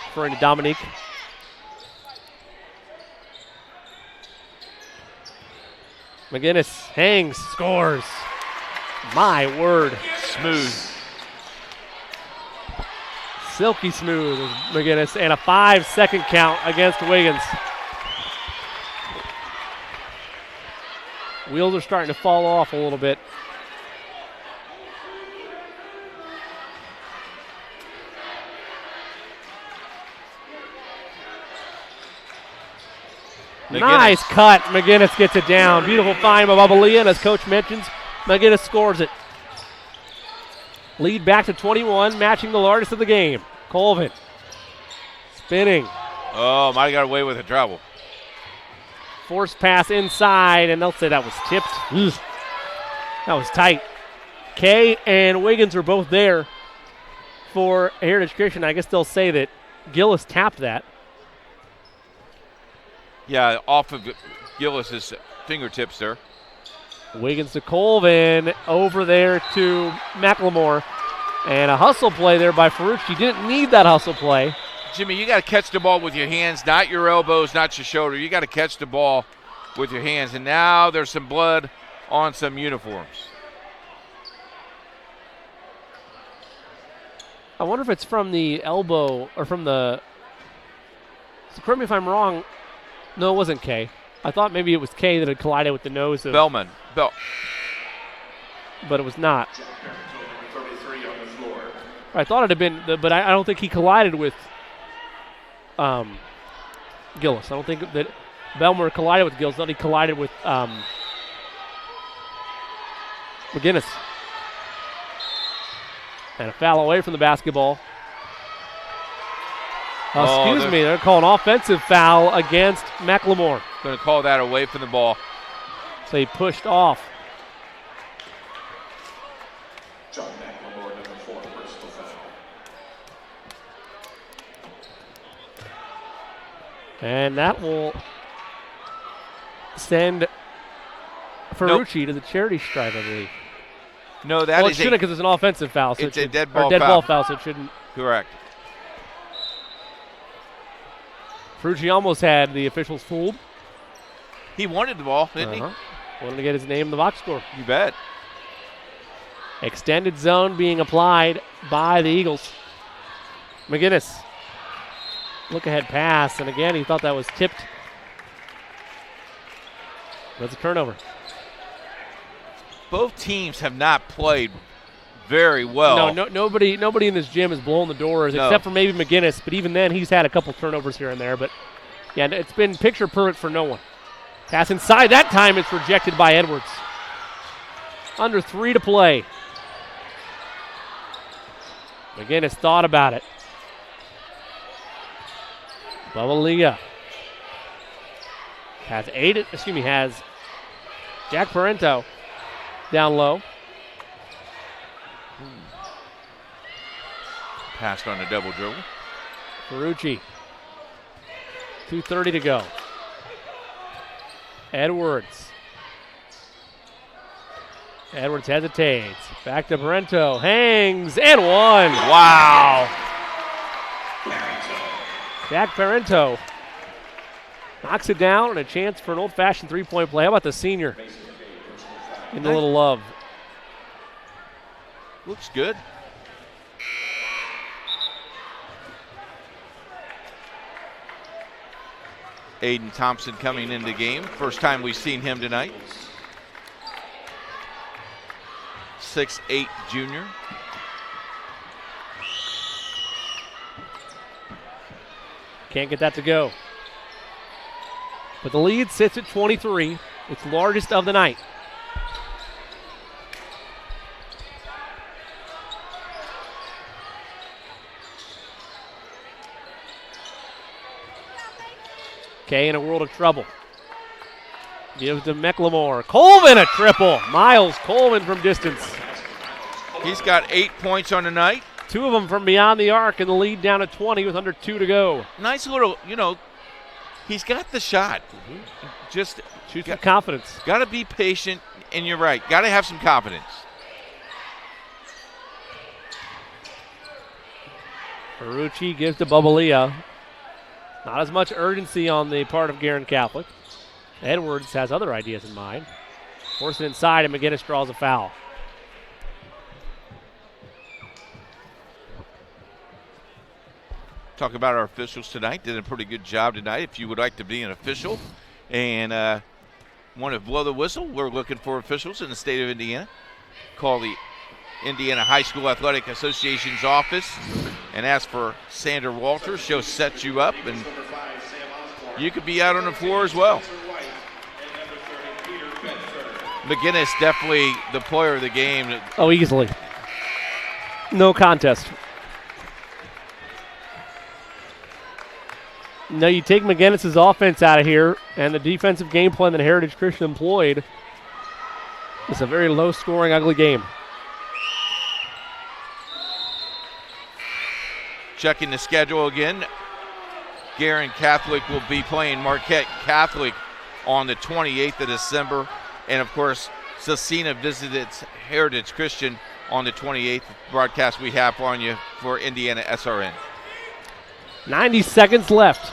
referring to Dominique. McGinnis hangs, scores. My word. Smooth. Silky smooth is McGinnis, and a 5-second count against Wiggins. Wheels are starting to fall off a little bit. McGinnis. Nice cut. McGinnis gets it down. Beautiful find by Babalia, and as Coach mentions, McGinnis scores it. Lead back to 21, matching the largest of the game. Colvin spinning. Oh, might have got away with a travel. Forced pass inside, and they'll say that was tipped. Ugh. That was tight. Kay and Wiggins are both there for Heritage Christian. I guess they'll say that Gillis tapped that. Yeah, off of Gillis's fingertips there. Wiggins to Colvin, over there to McLemore. And a hustle play there by Ferrucci. Didn't need that hustle play. Jimmy, you got to catch the ball with your hands, not your elbows, not your shoulder. You got to catch the ball with your hands. And now there's some blood on some uniforms. I wonder if it's from the elbow or from the... So correct me if I'm wrong. No, it wasn't Kay. I thought maybe it was Kay that had collided with the nose of... Bellman. But it was not. I thought it had been, but I don't think he collided with Gillis. I don't think that Belmore collided with Gillis. I thought he collided with McGinnis. And a foul away from the basketball. Excuse me, they're calling offensive foul against McLemore. Going to call that away from the ball. So he pushed off. John McLemore, number 4, personal foul. And that will send Ferrucci to the charity stripe, I believe. No, that well, is it shouldn't because it's an offensive foul. So it's a dead ball foul, so it shouldn't. Correct. Ferrucci almost had the officials fooled. He wanted the ball, didn't he? Wanted to get his name in the box score. You bet. Extended zone being applied by the Eagles. McGinnis. Look ahead pass, and again, he thought that was tipped. That's a turnover. Both teams have not played very well. No, nobody in this gym has blown the doors except for maybe McGinnis, but even then he's had a couple turnovers here and there. But yeah, it's been picture perfect for no one. Pass inside. That time it's rejected by Edwards. Under 3 to play. McGinnis thought about it. Babalia has Jack Parento down low. Passed on a double dribble. Ferrucci. 2:30 to go. Edwards hesitates. Back to Parento. Hangs and one. Wow. Jack Parento knocks it down, and a chance for an old-fashioned three-point play. How about the senior in a little love? Looks good. Aiden Thompson coming into the game. First time we've seen him tonight. 6'8" junior. Can't get that to go. But the lead sits at 23. It's largest of the night. Kay in a world of trouble. Gives to McLemore. Colvin a triple. Miles Colvin from distance. He's got 8 points on the night. 2 of them from beyond the arc, and the lead down to 20 with under 2 to go. Nice little, he's got the shot. Just shoot with confidence. Got to be patient, and you're right. Got to have some confidence. Ferrucci gives to Babalia. Not as much urgency on the part of Guerin Catholic. Edwards has other ideas in mind. Force it inside, and McGinnis draws a foul. Talk about our officials tonight. Did a pretty good job tonight. If you would like to be an official and want to blow the whistle, we're looking for officials in the state of Indiana. Call the Indiana High School Athletic Association's office and ask for Sandra Walters. She'll set you up, and you could be out on the floor as well. McGinnis definitely the player of the game. Oh, easily. No contest. No, you take McGinnis' offense out of here, and the defensive game plan that Heritage Christian employed. It's a very low-scoring, ugly game. Checking the schedule again. Guerin Catholic will be playing Marquette Catholic on the 28th of December. And, of course, Cecina visits Heritage Christian on the 28th. Broadcast we have on you for Indiana SRN. 90 seconds left.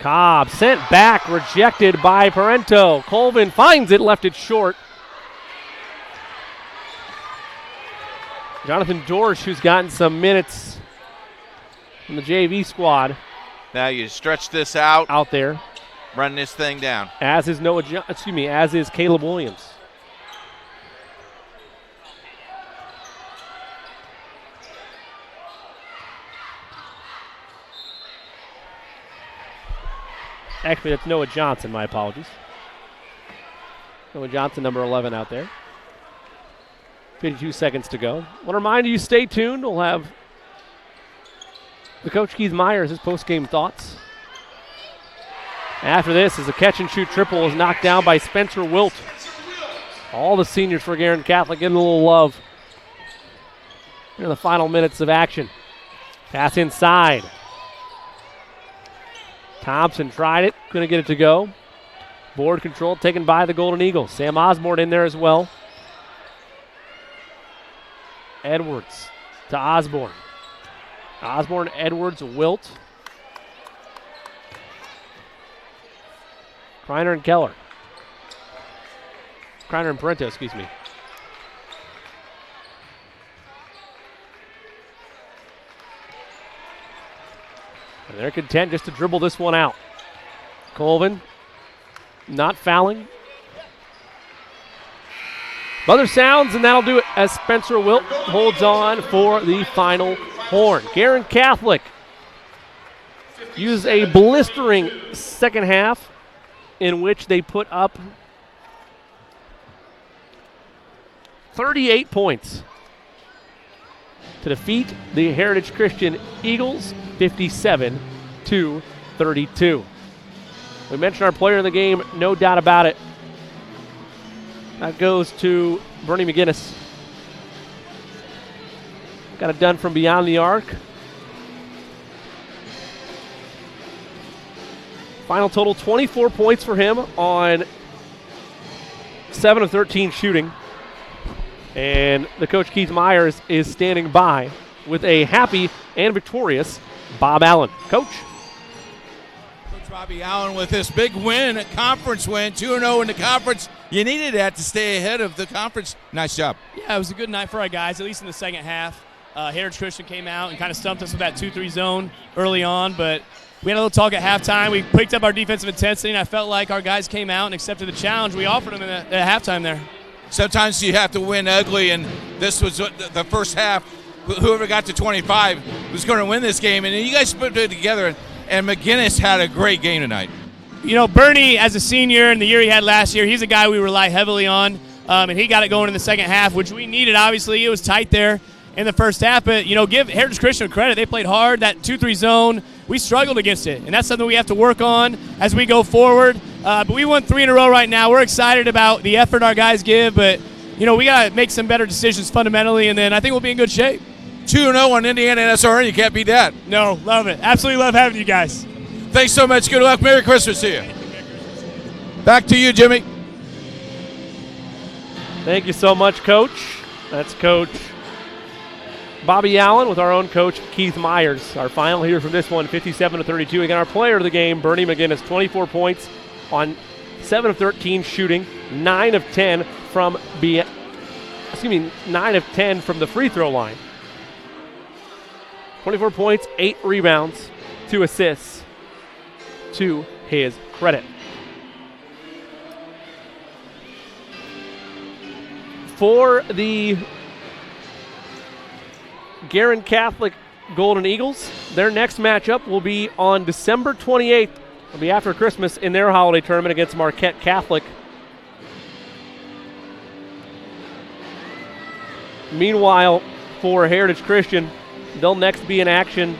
Cobb sent back, rejected by Parento. Colvin finds it, left it short. Jonathan Dorsch, who's gotten some minutes from the JV squad. Now you stretch this out there. Run this thing down. As is as is Caleb Williams. Actually, that's Noah Johnson. My apologies. Noah Johnson, number 11 out there. 52 seconds to go. Want to remind you, stay tuned. We'll have the Coach Keith Myers, his post-game thoughts. After this, as a catch-and-shoot triple is knocked down by Spencer Wilt. All the seniors for Guerin Catholic getting a little love in the final minutes of action. Pass inside. Thompson tried it, couldn't get it to go. Board control taken by the Golden Eagles. Sam Osborne in there as well. Edwards to Osborne. Osborne, Edwards, Wilt. Kreiner and Keller. Kreiner and Parento, excuse me. And they're content just to dribble this one out. Colvin not fouling. Mother sounds, and that'll do it as Spencer Wilt holds on for the final horn. Guerin Catholic used a blistering second half in which they put up 38 points to defeat the Heritage Christian Eagles 57-32. We mentioned our player of the game, no doubt about it. That goes to Bernie McGinnis. Got it done from beyond the arc. Final total, 24 points for him on 7 of 13 shooting. And the coach, Keith Myers, is standing by with a happy and victorious Bob Allen. Coach? Coach Bobby Allen with this big win, a conference win, 2-0 in the conference. You needed that to stay ahead of the conference. Nice job. Yeah, it was a good night for our guys, at least in the second half. Heritage Christian came out and kind of stumped us with that 2-3 zone early on, but we had a little talk at halftime. We picked up our defensive intensity, and I felt like our guys came out and accepted the challenge we offered them at halftime there. Sometimes you have to win ugly, and this was the first half. Whoever got to 25 was going to win this game, and you guys put it together, and McGinnis had a great game tonight. You know, Bernie, as a senior and the year he had last year, he's a guy we rely heavily on, and he got it going in the second half, which we needed, obviously. It was tight there in the first half, but, you know, give Heritage Christian credit. They played hard. That 2-3 zone, we struggled against it, and that's something we have to work on as we go forward. But we won 3 in a row right now. We're excited about the effort our guys give, but, you know, we got to make some better decisions fundamentally, and then I think we'll be in good shape. 2-0 on Indiana SRN. You can't beat that. No, love it. Absolutely love having you guys. Thanks so much. Good luck. Merry Christmas to you. Back to you, Jimmy. Thank you so much, Coach. That's Coach Bobby Allen with our own coach, Keith Myers. Our final here from this one, 57-32. Again, our player of the game, Bernie McGinnis, 24 points on 7 of 13 shooting, 9 of 10 from 9 of 10 from the free throw line. 24 points, 8 rebounds, 2 assists to his credit. For the Guerin Catholic Golden Eagles, their next matchup will be on December 28th. It'll be after Christmas in their holiday tournament against Marquette Catholic. Meanwhile, for Heritage Christian, they'll next be in action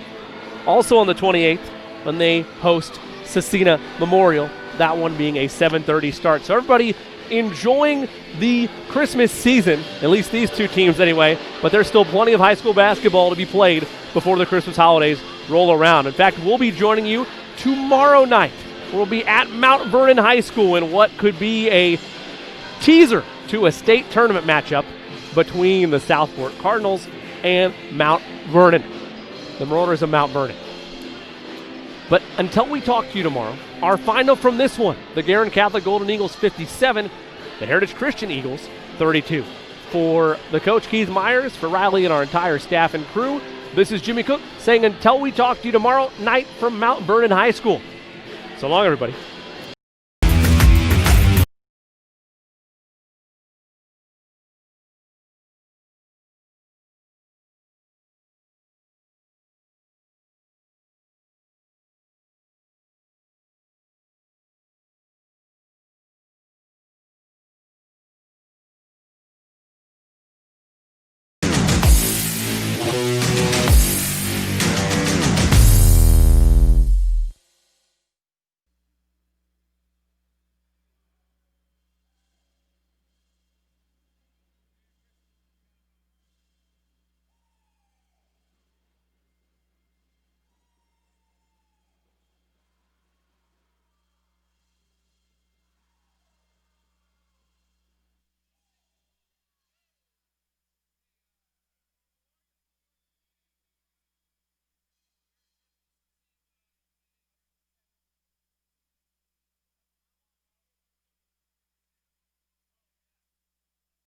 also on the 28th when they host Cecina Memorial, that one being a 7:30 start. So everybody enjoying the Christmas season, at least these two teams anyway, but there's still plenty of high school basketball to be played before the Christmas holidays roll around. In fact, we'll be joining you tomorrow night. We'll be at Mount Vernon High School in what could be a teaser to a state tournament matchup between the Southport Cardinals and Mount Vernon, the Marauders of Mount Vernon. But until we talk to you tomorrow, our final from this one, the Guerin Catholic Golden Eagles 57, the Heritage Christian Eagles 32. For the coach, Keith Myers, for Riley and our entire staff and crew, this is Jimmy Cook saying until we talk to you tomorrow night from Mount Vernon High School. So long, everybody.